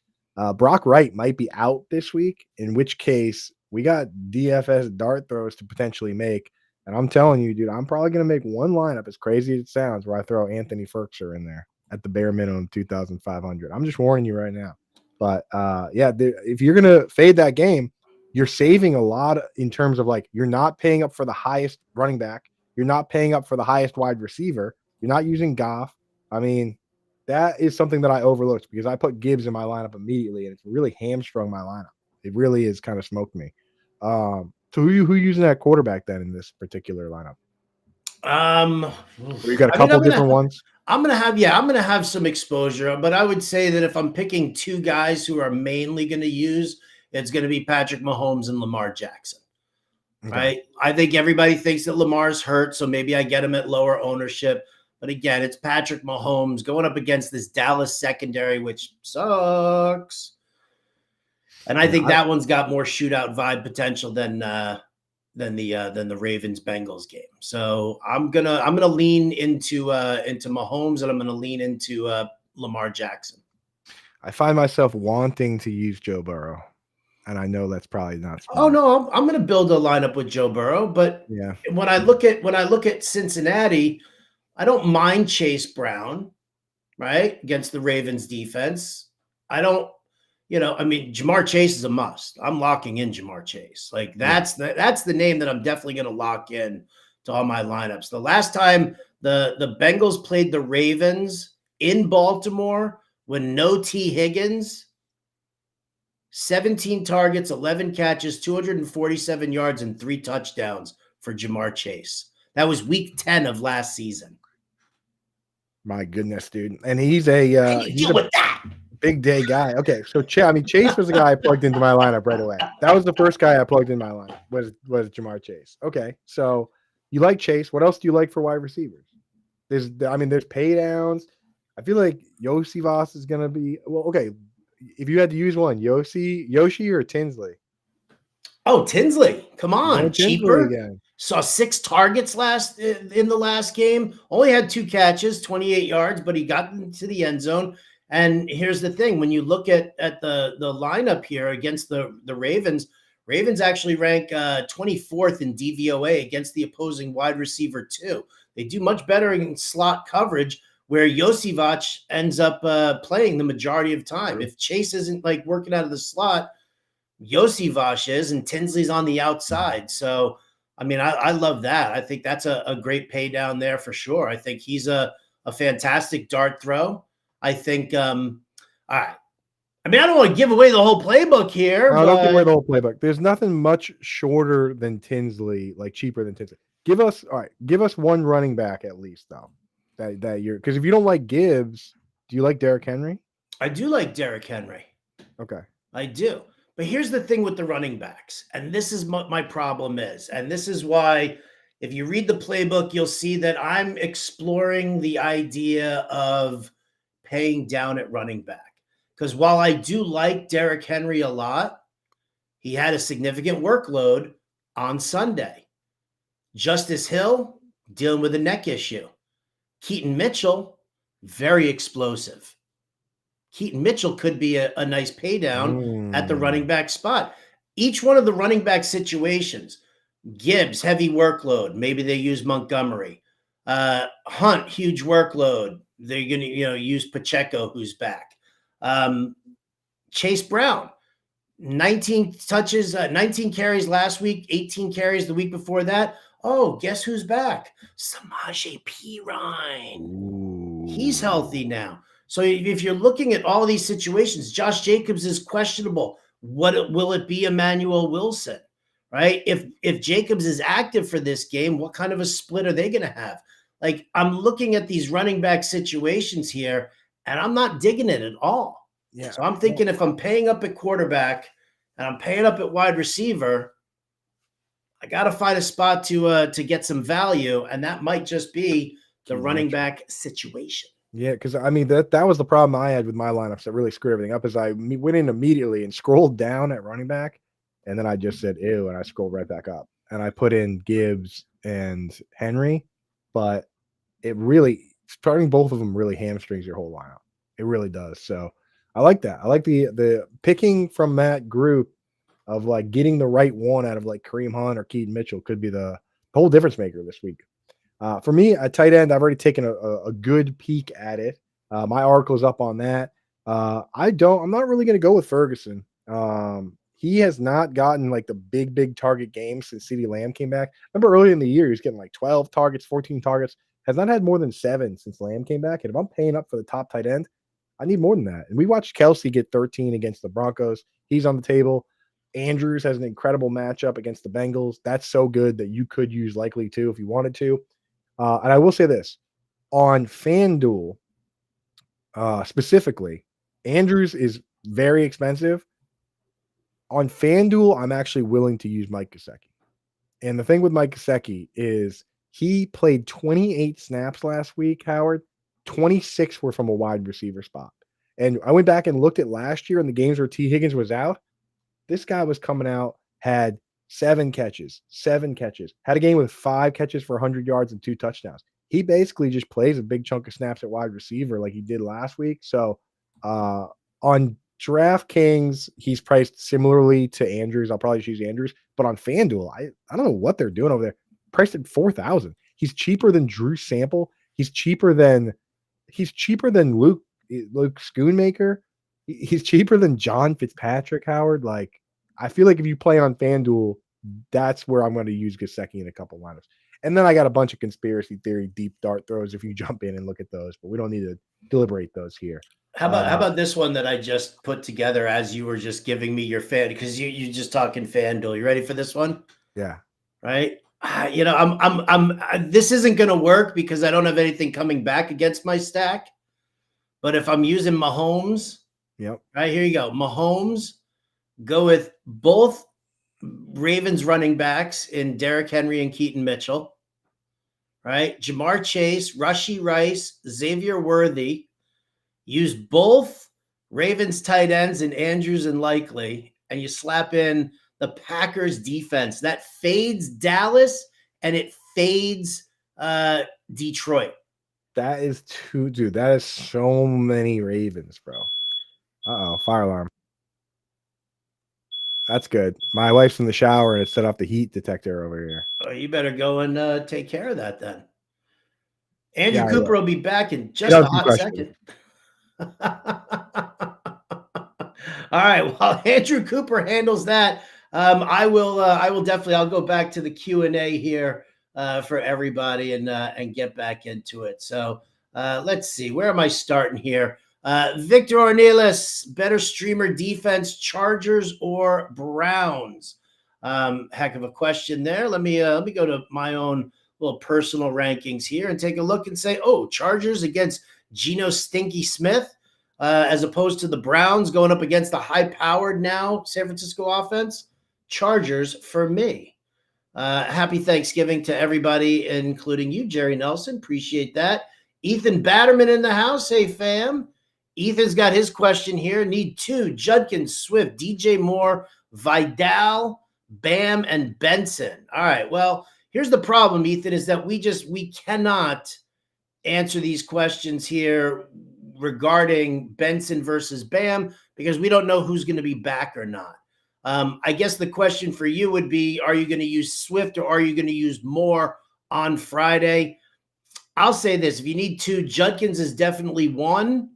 Brock Wright might be out this week, in which case we got DFS dart throws to potentially make. And I'm telling you, dude, I'm probably going to make one lineup, as crazy as it sounds, where I throw Anthony Ferkser in there at the bare minimum 2,500. I'm just warning you right now. But if you're going to fade that game, you're saving a lot in terms of like, you're not paying up for the highest running back. You're not paying up for the highest wide receiver. You're not using Goff. I mean, that is something that I overlooked because I put Gibbs in my lineup immediately, and it's really hamstrung my lineup. It really is kind of smoked me. So who using that quarterback then in this particular lineup? Um, Or you got a I mean, couple different ones? I'm gonna have some exposure, but I would say that if I'm picking two guys who are mainly going to use, it's going to be Patrick Mahomes and Lamar Jackson. Okay. Right? I think everybody thinks that Lamar's hurt, so maybe I get him at lower ownership. But again, it's Patrick Mahomes going up against this Dallas secondary, which sucks. And I think that one's got more shootout vibe potential than the Ravens Bengals game. So I'm gonna lean into Mahomes, and I'm gonna lean into Lamar Jackson. I find myself wanting to use Joe Burrow, and I know that's probably not smart. Oh no, I'm gonna build a lineup with Joe Burrow, but Yeah. when I look at Cincinnati, I don't mind Chase Brown, right, against the Ravens defense. I don't, I mean, Jamar Chase is a must. I'm locking in Jamar Chase. Like that's the name that I'm definitely going to lock in to all my lineups. The last time the Bengals played the Ravens in Baltimore when no T. Higgins, 17 targets, 11 catches, 247 yards, and 3 touchdowns for Jamar Chase. That was week 10 of last season. My goodness, dude. And he's a big day guy. Okay, so Chase was the guy I plugged into my lineup right away. That was the first guy I plugged in my lineup was Jamar Chase. Okay, so you like Chase. What else do you like for wide receivers? There's pay downs. I feel like Yoshi Voss is gonna be okay. If you had to use one, Yoshi or Tinsley? Oh, Tinsley, come on, cheaper. Again. Saw 6 targets in the last game. Only had 2 catches, 28 yards, but he got into the end zone. And here's the thing: when you look at the lineup here against the Ravens, Ravens actually rank 24th in DVOA against the opposing wide receiver too. They do much better in slot coverage, where Josivac ends up playing the majority of time. If Chase isn't like working out of the slot, Josivac is, and Tinsley's on the outside. So, I mean, I love that. I think that's a great pay down there for sure. I think he's a fantastic dart throw. I think, all right. I mean, I don't want to give away the whole playbook here. No, don't give away the whole playbook. There's nothing much shorter than Tinsley, like cheaper than Tinsley. Give us one running back at least, though. That year, because if you don't like Gibbs, do you like Derrick Henry? I do like Derrick Henry. Okay. I do. But here's the thing with the running backs, and this is what my problem is. And this is why, if you read the playbook, you'll see that I'm exploring the idea of paying down at running back. Because while I do like Derrick Henry a lot, he had a significant workload on Sunday. Justice Hill, dealing with a neck issue. Keaton Mitchell, very explosive. Keaton Mitchell could be a nice pay down at the running back spot. Each one of the running back situations, Gibbs, heavy workload. Maybe they use Montgomery. Hunt, huge workload. They're going to use Pacheco, who's back. Chase Brown, 19 touches, 19 carries last week, 18 carries the week before that. Oh, guess who's back? Samaje Perine. He's healthy now. So if you're looking at all these situations, Josh Jacobs is questionable. Will it be Emmanuel Wilson? Right? If Jacobs is active for this game, what kind of a split are they going to have? Like, I'm looking at these running back situations here, and I'm not digging it at all. Yeah. So I'm thinking if I'm paying up at quarterback and I'm paying up at wide receiver, I got to find a spot to get some value, and that might just be the running back situation. Yeah, because I mean that was the problem I had with my lineups that really screwed everything up. Is I went in immediately and scrolled down at running back, and then I just said ew, and I scrolled right back up, and I put in Gibbs and Henry, but it really starting both of them really hamstrings your whole lineup. It really does. So I like that. I like the picking from that group of like getting the right one out of like Kareem Hunt or Keaton Mitchell could be the whole difference maker this week. For me, at tight end, I've already taken a good peek at it. My article's up on that. I'm not really going to go with Ferguson. He has not gotten like the big target games since CeeDee Lamb came back. Remember earlier in the year, he was getting like 12 targets, 14 targets. has not had more than 7 since Lamb came back. And if I'm paying up for the top tight end, I need more than that. And we watched Kelsey get 13 against the Broncos. He's on the table. Andrews has an incredible matchup against the Bengals. That's so good that you could use likely too if you wanted to. And I will say this on FanDuel, specifically, Andrews is very expensive. On FanDuel, I'm actually willing to use Mike Gesicki. And the thing with Mike Gesicki is he played 28 snaps last week, Howard. 26 were from a wide receiver spot. And I went back and looked at last year in the games where T. Higgins was out. This guy was coming out, had 7 catches, had a game with 5 catches for 100 yards and 2 touchdowns. He basically just plays a big chunk of snaps at wide receiver like he did last week. So on DraftKings, he's priced similarly to Andrews. I'll probably choose Andrews. But on FanDuel, I don't know what they're doing over there. Priced at 4,000. He's cheaper than Drew Sample. He's cheaper than Luke Schoonmaker. He's cheaper than John Fitzpatrick, Howard. Like, I feel like if you play on FanDuel, that's where I'm going to use Gesicki in a couple lineups. And then I got a bunch of conspiracy theory deep dart throws if you jump in and look at those, but we don't need to deliberate those here. How about this one that I just put together as you were just giving me your fan, because you're just talking FanDuel. You ready for this one? Yeah. Right. This isn't going to work because I don't have anything coming back against my stack. But if I'm using Mahomes, yep. Right, here you go. Mahomes, go with both Ravens running backs in Derrick Henry and Keaton Mitchell. Right. Jamar Chase, Rashee Rice, Xavier Worthy. Use both Ravens tight ends in Andrews and Likely, and you slap in the Packers defense. That fades Dallas and it fades Detroit. That is too, dude. That is so many Ravens, bro. Uh-oh, fire alarm. That's good. My wife's in the shower and it set off the heat detector over here. Oh, you better go and take care of that then. Andrew Cooper will be back in just a hot second. All right. While Andrew Cooper handles that, I will definitely, I'll go back to the Q&A here for everybody and get back into it. So let's see, where am I starting here? Victor Ornelas, better streamer defense, Chargers or Browns? Heck of a question there. Let me go to my own little personal rankings here and take a look and say, oh, Chargers against Geno Stinky Smith, as opposed to the Browns going up against the high-powered now San Francisco offense. Chargers for me. Happy Thanksgiving to everybody, including you, Jerry Nelson. Appreciate that. Ethan Batterman in the house. Hey, fam. Ethan's got his question here. Need 2, Judkins, Swift, DJ Moore, Vidal, Bam, and Benson. All right, well, here's the problem, Ethan, is that we cannot answer these questions here regarding Benson versus Bam because we don't know who's going to be back or not. I guess the question for you would be, are you going to use Swift or are you going to use Moore on Friday? I'll say this. If you need 2, Judkins is definitely 1.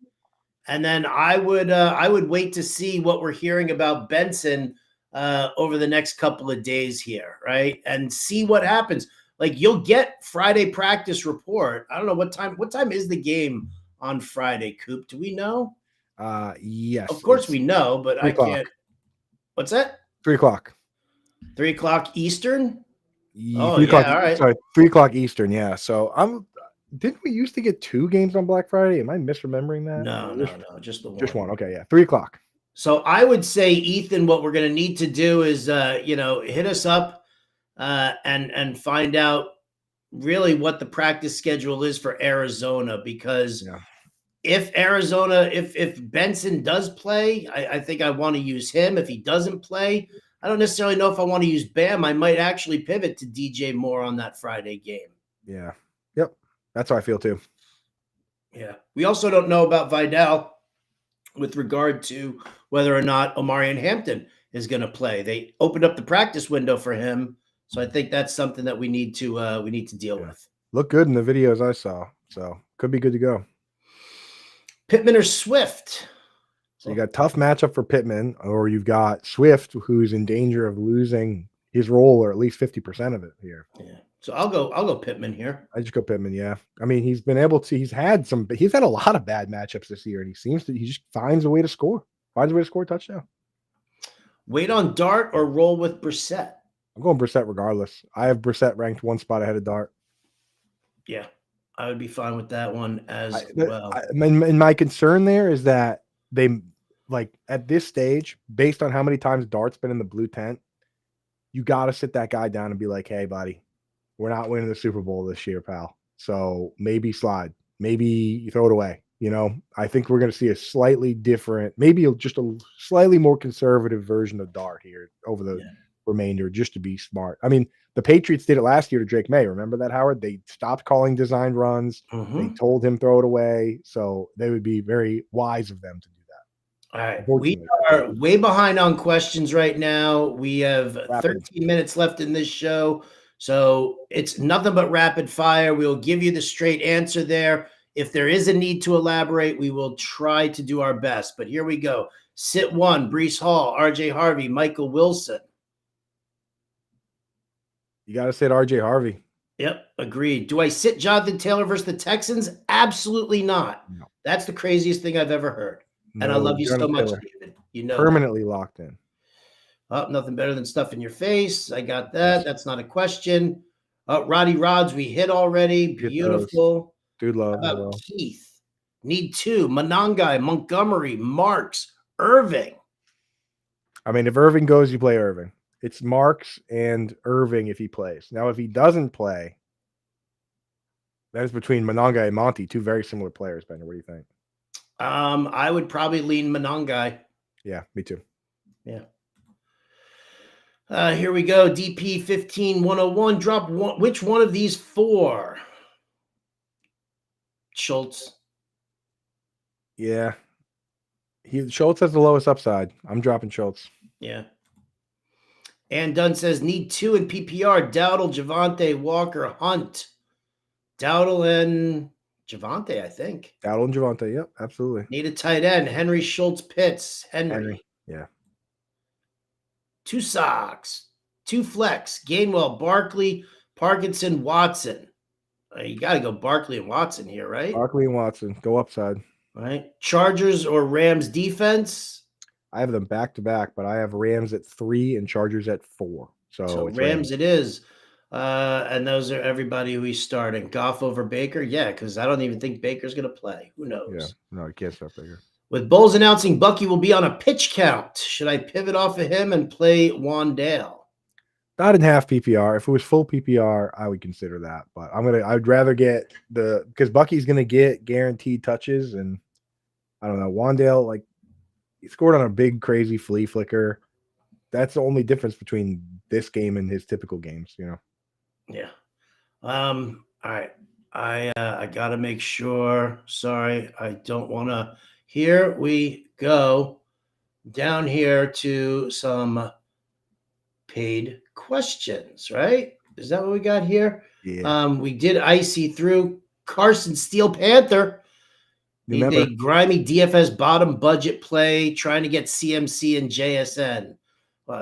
And then I would wait to see what we're hearing about Benson over the next couple of days here, right? And see what happens. Like, you'll get Friday practice report. I don't know what time is the game on Friday, Coop? Do we know? Yes. Of course we know, but I can't. What's that? 3 o'clock. 3 o'clock Eastern? Oh, 3 o'clock, yeah, all right. Sorry, 3 o'clock Eastern, yeah. So didn't we used to get 2 games on Black Friday? Am I misremembering that? No, just the one. Just one. Okay, yeah. 3 o'clock. So I would say, Ethan, what we're going to need to do is hit us up and find out really what the practice schedule is for Arizona, because if Benson does play, I think I want to use him. If he doesn't play, I don't necessarily know if I want to use Bam. I might actually pivot to DJ Moore on that Friday game. Yeah. Yep. That's how I feel too. Yeah. We also don't know about Vidal with regard to whether or not Omarion Hampton is going to play. They opened up the practice window for him. So I think that's something that we need to deal with. Look good in the videos I saw. So could be good to go. Pittman or Swift? So you got a tough matchup for Pittman, or you've got Swift, who's in danger of losing his role, or at least 50% of it here. Yeah. So I'll go Pittman here. I just go Pittman. Yeah, I mean he's been able to. He's had a lot of bad matchups this year, and he just finds a way to score. Finds a way to score a touchdown. Wait on Dart or roll with Brissett. I'm going Brissett regardless. I have Brissett ranked one spot ahead of Dart. Yeah, I would be fine with that one as well. My concern there is that they like at this stage, based on how many times Dart's been in the blue tent, you got to sit that guy down and be like, "Hey, buddy, we're not winning the Super Bowl this year, pal. So maybe slide, maybe you throw it away." I think we're going to see a slightly different, maybe just a slightly more conservative version of Dart here over the remainder, just to be smart. I mean, the Patriots did it last year to Drake May. Remember that, Howard? They stopped calling designed runs. They told him throw it away. So they would be very wise of them to do that. All right. We are way behind on questions right now. We have 13 minutes left in this show. So it's nothing but rapid fire. We'll give you the straight answer there. If there is a need to elaborate, we will try to do our best. But here we go. Sit one, Breece Hall, RJ Harvey, Michael Wilson. You got to sit RJ Harvey. Yep, agreed. Do I sit Jonathan Taylor versus the Texans? Absolutely not. No. That's the craziest thing I've ever heard. No, and I love you so much, David. Permanently locked in. Oh, nothing better than stuff in your face. I got that. That's not a question. Roddy Rods, we hit already. Beautiful. Dude, love. How about Keith? Need two. Monangai, Montgomery, Marks, Irving. I mean, if Irving goes, you play Irving. It's Marks and Irving if he plays. Now, if he doesn't play, that is between Monangai and Monty, two very similar players. Bender, what do you think? I would probably lean Monangai. Yeah, me too. Yeah. Here we go. DP 15101. Drop one. Which one of these four? Schultz. Yeah. Schultz has the lowest upside. I'm dropping Schultz. Yeah. And Dunn says, need two in PPR. Dowdle, Javante, Walker, Hunt. Dowdle and Javante, I think. Dowdle and Javante, yep, absolutely. Need a tight end. Henry, Schultz, Pitts. Henry. Yeah. Two socks. Two flex. Gainwell, Barkley, Parkinson, Watson. You got to go Barkley and Watson here, right? Barkley and Watson. Go upside. Right. Chargers or Rams defense? I have them back to back, but I have Rams at 3 and Chargers at 4. So it's Rams it is. And those are everybody who he's starting. Goff over Baker? Yeah, because I don't even think Baker's going to play. Who knows? Yeah, no, he can't start Baker. With Bowles announcing Bucky will be on a pitch count, should I pivot off of him and play Wandale? Not in half PPR. If it was full PPR, I would consider that. But I'd rather get because Bucky's going to get guaranteed touches. And I don't know, Wandale, like, he scored on a big, crazy flea flicker. That's the only difference between this game and his typical games, Yeah. All right. I got to make sure. Sorry, I don't want to. Here we go down here to some paid questions, right? Is that what we got here? Yeah. We did icy through Carson Steel Panther. A grimy DFS bottom budget play trying to get CMC and JSN.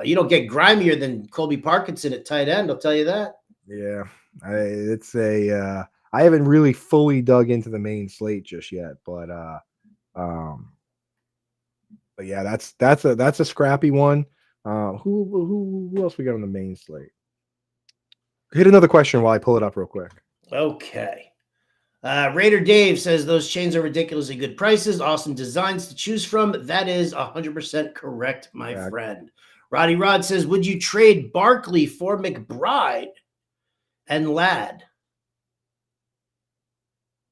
You don't get grimier than Colby Parkinson at tight end, I'll tell you that. Yeah, I haven't really fully dug into the main slate just yet, but yeah, that's a scrappy one. Who else we got on the main slate? Hit another question while I pull it up real quick. Okay. Raider Dave says those chains are ridiculously good prices, awesome designs to choose from. That is 100% correct, my friend. Roddy Rod says, would you trade Barkley for McBride and Ladd?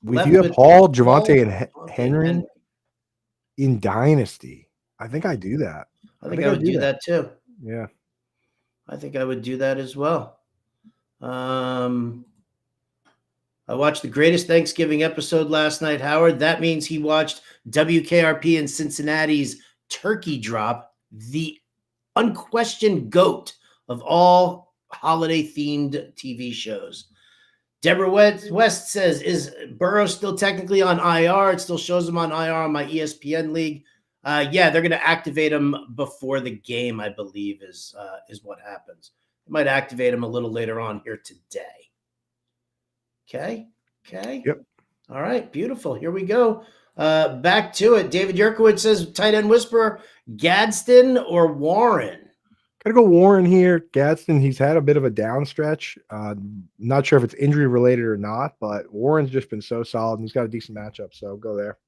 Would you have Hall, Javante, and Henry in Dynasty? I think I do that. I think I would do that too. Yeah. I think I would do that as well. I watched the greatest Thanksgiving episode last night, Howard. That means he watched WKRP in Cincinnati's Turkey Drop, the unquestioned GOAT of all holiday-themed TV shows. Deborah West says, is Burrow still technically on IR? It still shows him on IR on my ESPN league. Yeah, they're going to activate him before the game, I believe, is what happens. They might activate him a little later on here today. Okay. Yep. All right. Beautiful. Here we go. Back to it. David Yerkowitz says tight end whisperer, Gadsden or Warren? Gotta go Warren here. Gadsden, he's had a bit of a down stretch. Not sure if it's injury related or not, but Warren's just been so solid and he's got a decent matchup. So go there.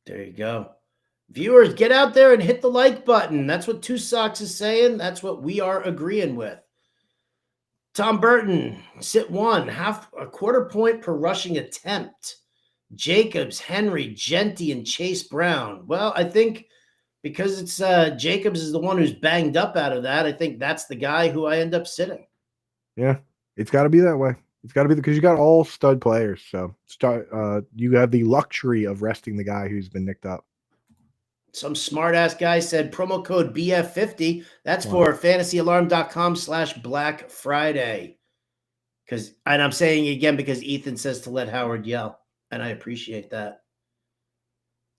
There you go. Viewers, get out there and hit the like button. That's what Two Socks is saying. That's what we are agreeing with. Tom Burton, sit one, a quarter point per rushing attempt. Jacobs, Henry, Genty, and Chase Brown. Well, I think because it's Jacobs is the one who's banged up out of that, I think that's the guy who I end up sitting. Yeah, it's got to be that way. It's got to be because you got all stud players. So you have the luxury of resting the guy who's been nicked up. Some smart ass guy said promo code BF50. That's for fantasyalarm.com/Black Friday. And I'm saying it again because Ethan says to let Howard yell, and I appreciate that.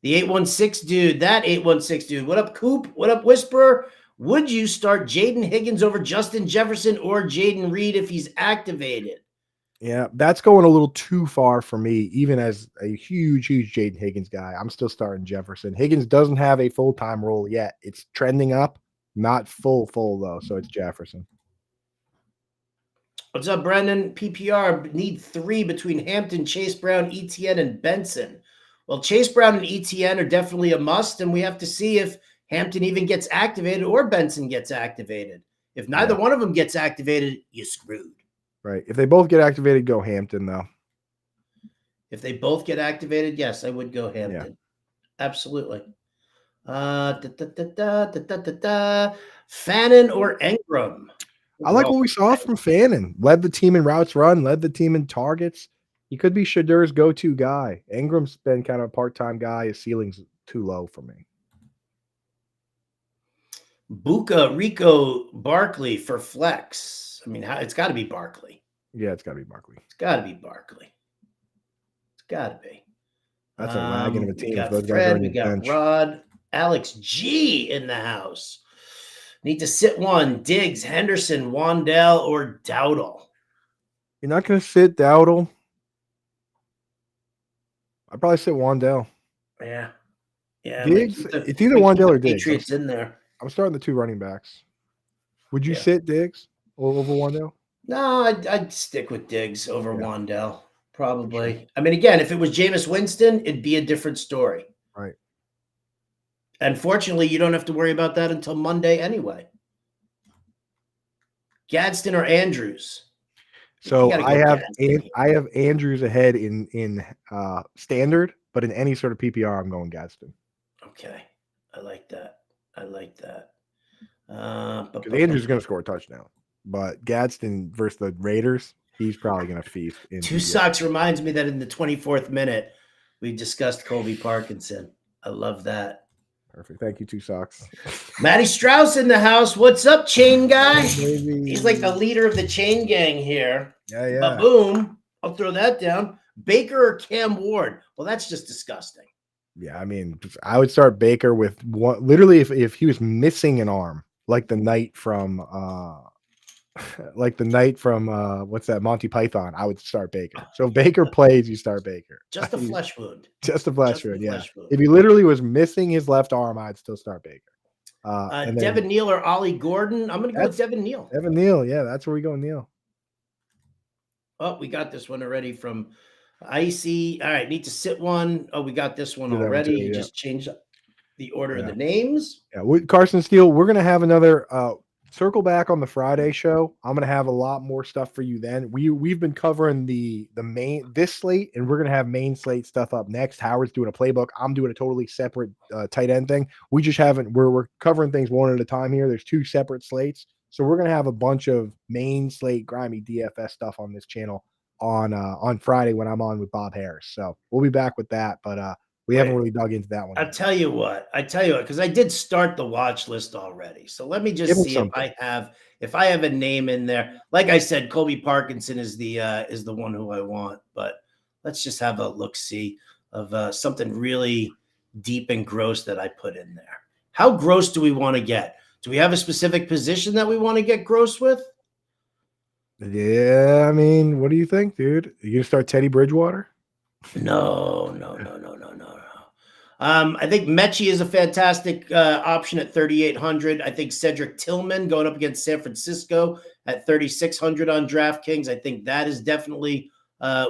The 816 dude, that 816 dude. What up, Coop? What up, Whisperer? Would you start Jaden Higgins over Justin Jefferson or Jaden Reed if he's activated? Yeah, that's going a little too far for me, even as a huge Jaden Higgins guy. I'm still starting Jefferson. Higgins doesn't have a full-time role yet. It's trending up, not full though, so it's Jefferson. What's up, Brendan? PPR need 3 between Hampton, Chase Brown, ETN, and Benson. Well, Chase Brown and ETN are definitely a must, and we have to see if Hampton even gets activated or Benson gets activated. If neither one of them gets activated, you're screwed. Right. If they both get activated, go Hampton, though. If they both get activated, yes, I would go Hampton. Yeah. Absolutely. Fannin or Engram? I like what we saw from Fannin. Led the team in routes run, led the team in targets. He could be Shadur's go-to guy. Engram's been kind of a part-time guy. His ceiling's too low for me. Buka, Rico, Barkley for flex. I mean, it's got to be Barkley. Yeah, it's got to be Barkley. It's got to be Barkley. It's got to be. That's a wagon of a team. We got Fred, we got Rod, Alex G in the house. Need to sit one. Diggs, Henderson, Wandell, or Dowdle. You're not going to sit Dowdle. I'd probably sit Wandell. Yeah. Diggs, it's either Wandell or Diggs. Patriots in there. I'm starting the 2 running backs. Would you sit Diggs over Wandell? No, I'd stick with Diggs over Wandell. Probably. Sure. I mean, again, if it was Jameis Winston, it'd be a different story. Right. Unfortunately, you don't have to worry about that until Monday anyway. Gadsden or Andrews? So I have Andrews ahead in standard, but in any sort of PPR, I'm going Gadsden. Okay. I like that. Because Andrews is going to score a touchdown, but Gadsden versus the Raiders, he's probably going to feast. Two Socks reminds me that in the 24th minute, we discussed Colby Parkinson. I love that. Perfect. Thank you, Two Socks. Matty Strauss in the house. What's up, chain guy? He's like the leader of the chain gang here. Yeah. Boom. I'll throw that down. Baker or Cam Ward? Well, that's just disgusting. Yeah, I mean, I would start Baker with one. Literally, if he was missing an arm, like the knight from what's that, Monty Python, I would start Baker. So if Baker plays, you start Baker. Just a flesh wound. Just a flesh wound, yeah. If he literally was missing his left arm, I'd still start Baker. Devin Neal or Ollie Gordon? I'm going to go with Devin Neal. Devin Neal, yeah, that's where we go, Neal. Oh, we got this one already from Icy. All right, need to sit one. Oh, we got this one already. Too, just change the order of the names. Yeah, with Carson Steele, we're going to have another circle back on the Friday show. I'm going to have a lot more stuff for you then. We've been covering the main this slate, and we're going to have main slate stuff up next. Howard's doing a playbook. I'm doing a totally separate tight end thing. We just haven't. We're covering things one at a time here. There's 2 separate slates, so we're going to have a bunch of main slate grimy DFS stuff on this channel on Friday when I'm on with Bob Harris. So we'll be back with that, but we haven't really dug into that one. I'll tell you what, because I did start the watch list already. So let me just see if I have a name in there. Like I said, Colby Parkinson is the one who I want, but let's just have a look-see of something really deep and gross that I put in there. How gross do we want to get? Do we have a specific position that we want to get gross with? Yeah, I mean, what do you think, dude? You gonna start Teddy Bridgewater? No, no, no, no, no, no, no. I think Mechie is a fantastic option at 3,800. I think Cedric Tillman going up against San Francisco at 3,600 on DraftKings. I think that is definitely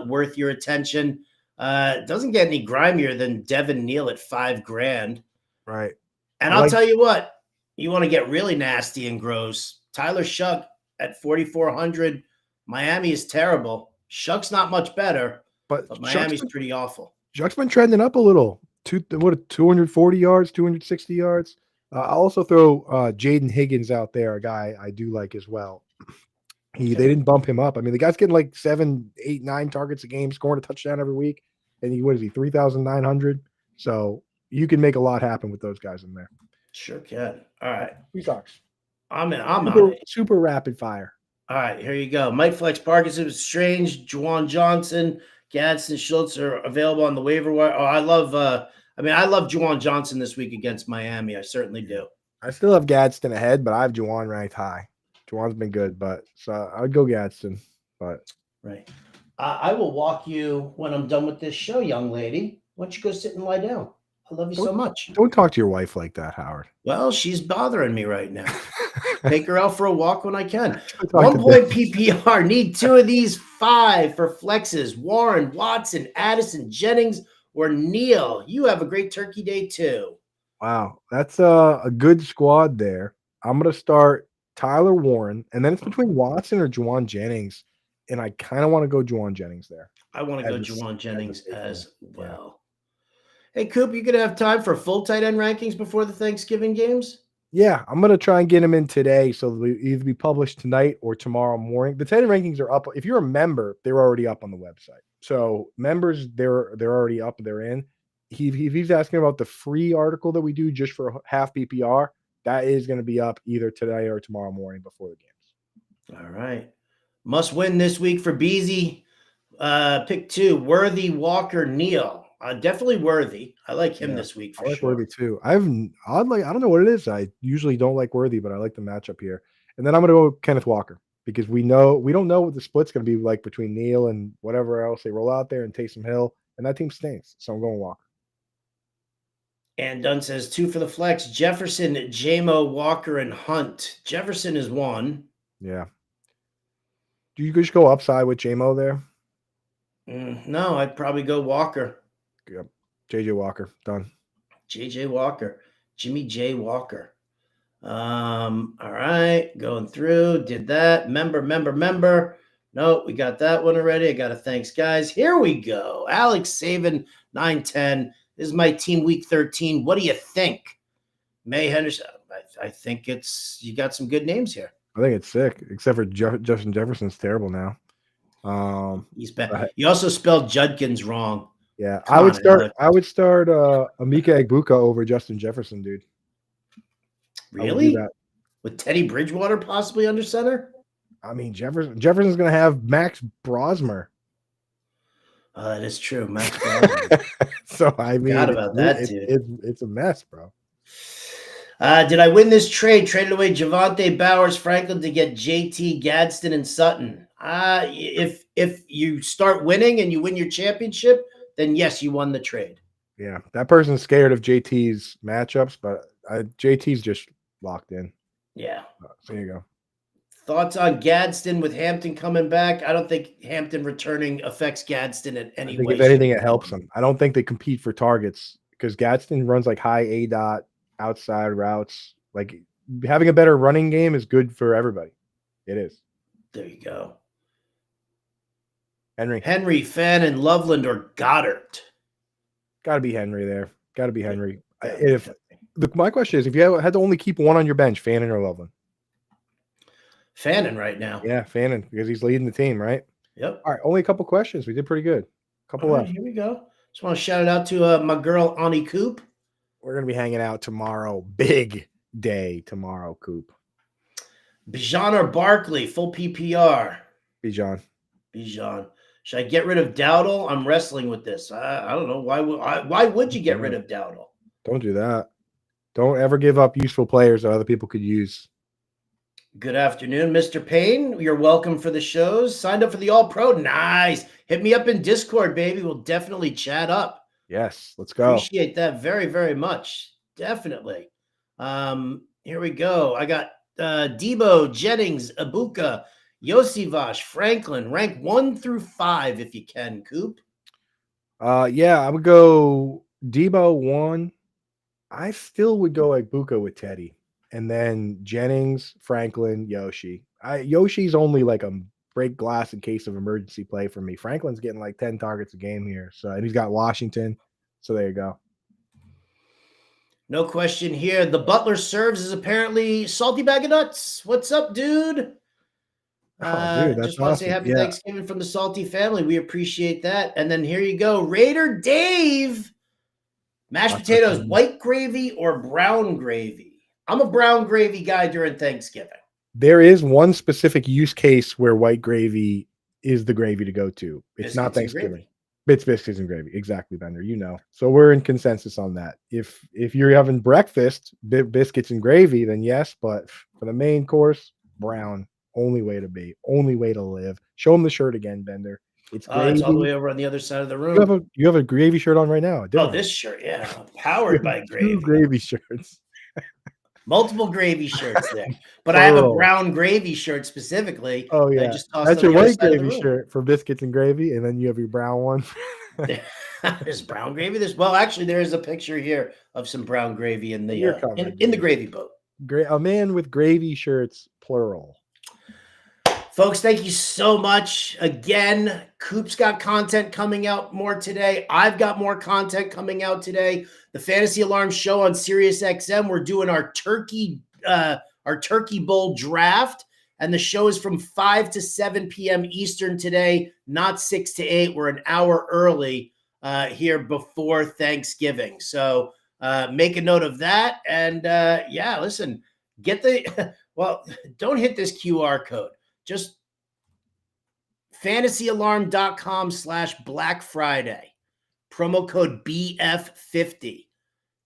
worth your attention. It doesn't get any grimier than Devin Neal at $5,000. Right. And I I'll like tell you what, you want to get really nasty and gross. Tyler Shuck at 4,400. Miami is terrible. Shuck's not much better, but but Miami's pretty awful. Shuck's been trending up a little. 240 yards, 260 yards. I'll also throw Jaden Higgins out there, a guy I do like as well. They didn't bump him up. I mean, the guy's getting like 7, 8, 9 targets a game, scoring a touchdown every week. And what is he, 3,900? So you can make a lot happen with those guys in there. Sure can. All right. Seahawks. I'm on it. Super rapid fire. All right, here you go. Mike Flex, Parkinson, Strange, Juwan Johnson, Gadsden, Schultz are available on the waiver wire. Oh, I love Juwan Johnson this week against Miami. I certainly do. I still have Gadsden ahead, but I have Juwan ranked high. Juwan's been good, but so I'd go Gadsden. But right. I will walk you when I'm done with this show, young lady. Why don't you go sit and lie down? I love you so much. Don't talk to your wife like that, Howard. Well, she's bothering me right now. Take her out for a walk when I can. 1 point PPR. Need 2 of these 5 for flexes. Warren, Watson, Addison, Jennings, or Neal. You have a great turkey day too. Wow. That's a good squad there. I'm going to start Tyler Warren, and then it's between Watson or Juwan Jennings, and I kind of want to go Juwan Jennings there. I want to go Juwan Jennings as well. Hey, Coop, you going to have time for full tight end rankings before the Thanksgiving games? Yeah, I'm going to try and get them in today, so they'll either be published tonight or tomorrow morning. The tight end rankings are up. If you're a member, they're already up on the website. So members, they're already up. They're in. He's asking about the free article that we do just for half PPR. That is going to be up either today or tomorrow morning before the games. All right. Must win this week for Beezy. Pick 2, Worthy, Walker, Neal. Definitely Worthy. I like him this week for sure. Worthy too. I don't know what it is. I usually don't like Worthy, but I like the matchup here. And then I'm going to go Kenneth Walker because we don't know what the split's going to be like between Neal and whatever else they roll out there and Taysom Hill, and that team stinks. So I'm going Walker. And Dunn says 2 for the flex. Jefferson, Jamo, Walker, and Hunt. Jefferson is 1. Yeah. Do you just go upside with Jamo there? No, I'd probably go Walker. Yep. JJ Walker. Done. JJ Walker. Jimmy J. Walker. All right. Going through. Did that. Member. No, we got that one already. I got to thanks, guys. Here we go. Alex Saban, 910. This is my team week 13. What do you think? May Henderson. I think you got some good names here. I think it's sick, except for Justin Jefferson's terrible now. He's bad. You also spelled Judkins wrong. Yeah, I would start Emeka Egbuka over Justin Jefferson, dude. Really? With Teddy Bridgewater possibly under center? I mean, Jefferson's going to have Max Brosmer. That is true, Max Brosmer. So I mean, forgot about that, dude. It's a mess, bro. Did I win this trade? Traded away Javonte Bowers, Franklin to get JT, Gadsden, and Sutton. If you start winning and you win your championship, then yes, you won the trade. Yeah, that person's scared of JT's matchups, but JT's just locked in. Yeah. So there you go. Thoughts on Gadsden with Hampton coming back? I don't think Hampton returning affects Gadsden in any way. If anything, it helps them. I don't think they compete for targets because Gadsden runs like high A dot outside routes. Like having a better running game is good for everybody. It is. There you go. Henry, Fannin, Loveland, or Goddard? Got to be Henry there. Got to be Henry. My question is, if you had to only keep one on your bench, Fannin or Loveland? Fannin right now. Yeah, Fannin, because he's leading the team, right? Yep. All right, only a couple questions. We did pretty good. Couple left. Here we go. Just want to shout it out to my girl, Ani Coop. We're going to be hanging out tomorrow. Big day tomorrow, Coop. Bijan or Barkley, full PPR? Bijan. Should I get rid of Dowdle? I'm wrestling with this. I don't know. Why would you get rid of Dowdle? Don't do that. Don't ever give up useful players that other people could use. Good afternoon, Mr. Payne. You're welcome for the shows. Signed up for the All Pro. Nice. Hit me up in Discord, baby. We'll definitely chat up. Yes, let's go. Appreciate that very, very much. Definitely. Here we go. I got Debo, Jennings, Ibuka, Yosivash, Franklin. Rank 1 through 5 if you can, Coop. Yeah, I would go Debo 1. I still would go Ibuka with Teddy, and then Jennings, Franklin, Yoshi. Yoshi's only like a break glass in case of emergency play for me. Franklin's getting like 10 targets a game here, so and he's got Washington. So there you go. No question here. The Butler serves is apparently salty bag of nuts. What's up, dude? Dude, that's Just want to say awesome. happy Thanksgiving from the Salty family. We appreciate that. And then here you go. Raider Dave. Mashed potatoes, white gravy or brown gravy? I'm a brown gravy guy during Thanksgiving. There is one specific use case where white gravy is the gravy to go to. It's not Thanksgiving. It's biscuits and gravy. Exactly, Bender. You know. So we're in consensus on that. If you're having breakfast, biscuits and gravy, then yes. But for the main course, brown. Only way to be. Only way to live. Show them the shirt again, Bender. It's gravy. It's all the way over on the other side of the room. You have a gravy shirt on right now. This shirt, yeah. Powered by gravy. 2 gravy shirts. Multiple gravy shirts there. But I have a brown gravy shirt specifically. Oh, yeah. That's your white gravy shirt for biscuits and gravy, and then you have your brown one. There's brown gravy. Actually, there is a picture here of some brown gravy in the in the gravy boat. A man with gravy shirts, plural. Folks, thank you so much. Again, Coop's got content coming out more today. I've got more content coming out today. The Fantasy Alarm show on SiriusXM. We're doing our Turkey Bowl draft, and the show is from 5 to 7 p.m. Eastern today, not 6 to 8. We're an hour early here before Thanksgiving. So make a note of that. And listen, don't hit this QR code. Just fantasyalarm.com/Black Friday. Promo code BF50.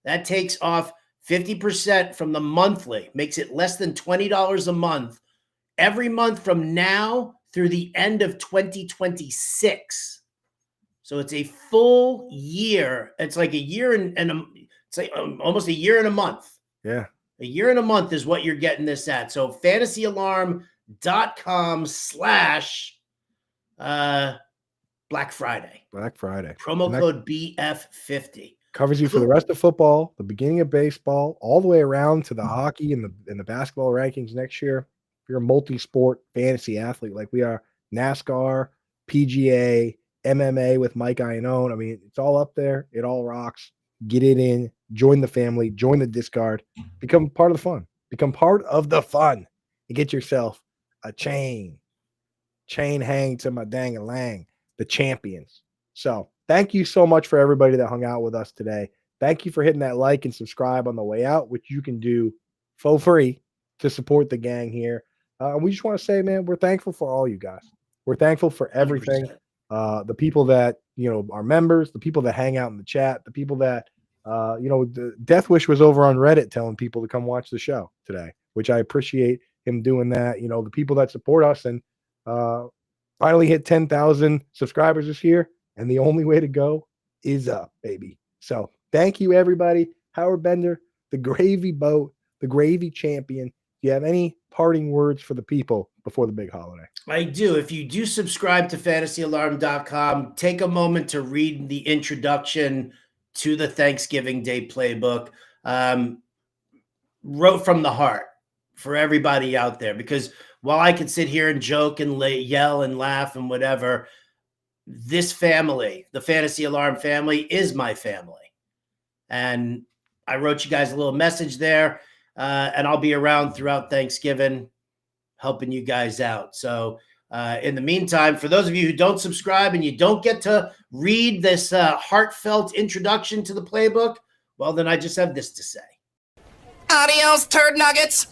That takes off 50% from the monthly, makes it less than $20 a month every month from now through the end of 2026. So it's a full year. It's like a year and it's like almost a year and a month. Yeah. A year and a month is what you're getting this at. So fantasyalarm.com/Black Friday. Black Friday. Promo code BF50. Covers you for the rest of football, the beginning of baseball, all the way around to the hockey and the basketball rankings next year. If you're a multi-sport fantasy athlete like we are, NASCAR, PGA, MMA with Mike Iannone. I mean, it's all up there. It all rocks. Get it in. Join the family. Join the Discard. Become part of the fun. Become part of the fun. And get yourself a chain. Chain hang to my dang-a-lang. The champions. So thank you so much for everybody that hung out with us today. Thank you for hitting that like and subscribe on the way out, which you can do for free to support the gang here. We just want to say, man, we're thankful for all you guys. We're thankful for everything. 100%. The people that, are members, the people that hang out in the chat, the people that, the Death Wish was over on Reddit telling people to come watch the show today, which I appreciate him doing that. The people that support us and finally hit 10,000 subscribers this year. And the only way to go is up, baby. So thank you, everybody. Howard Bender, the gravy boat, the gravy champion. Do you have any parting words for the people before the big holiday? I do. If you do subscribe to fantasyalarm.com, take a moment to read the introduction to the Thanksgiving Day playbook. Wrote from the heart for everybody out there, because while I could sit here and joke and yell and laugh and whatever, this family, the Fantasy Alarm family, is my family. And I wrote you guys a little message there, and I'll be around throughout Thanksgiving helping you guys out. So in the meantime, for those of you who don't subscribe and you don't get to read this heartfelt introduction to the playbook, well, then I just have this to say. Adios, turd nuggets.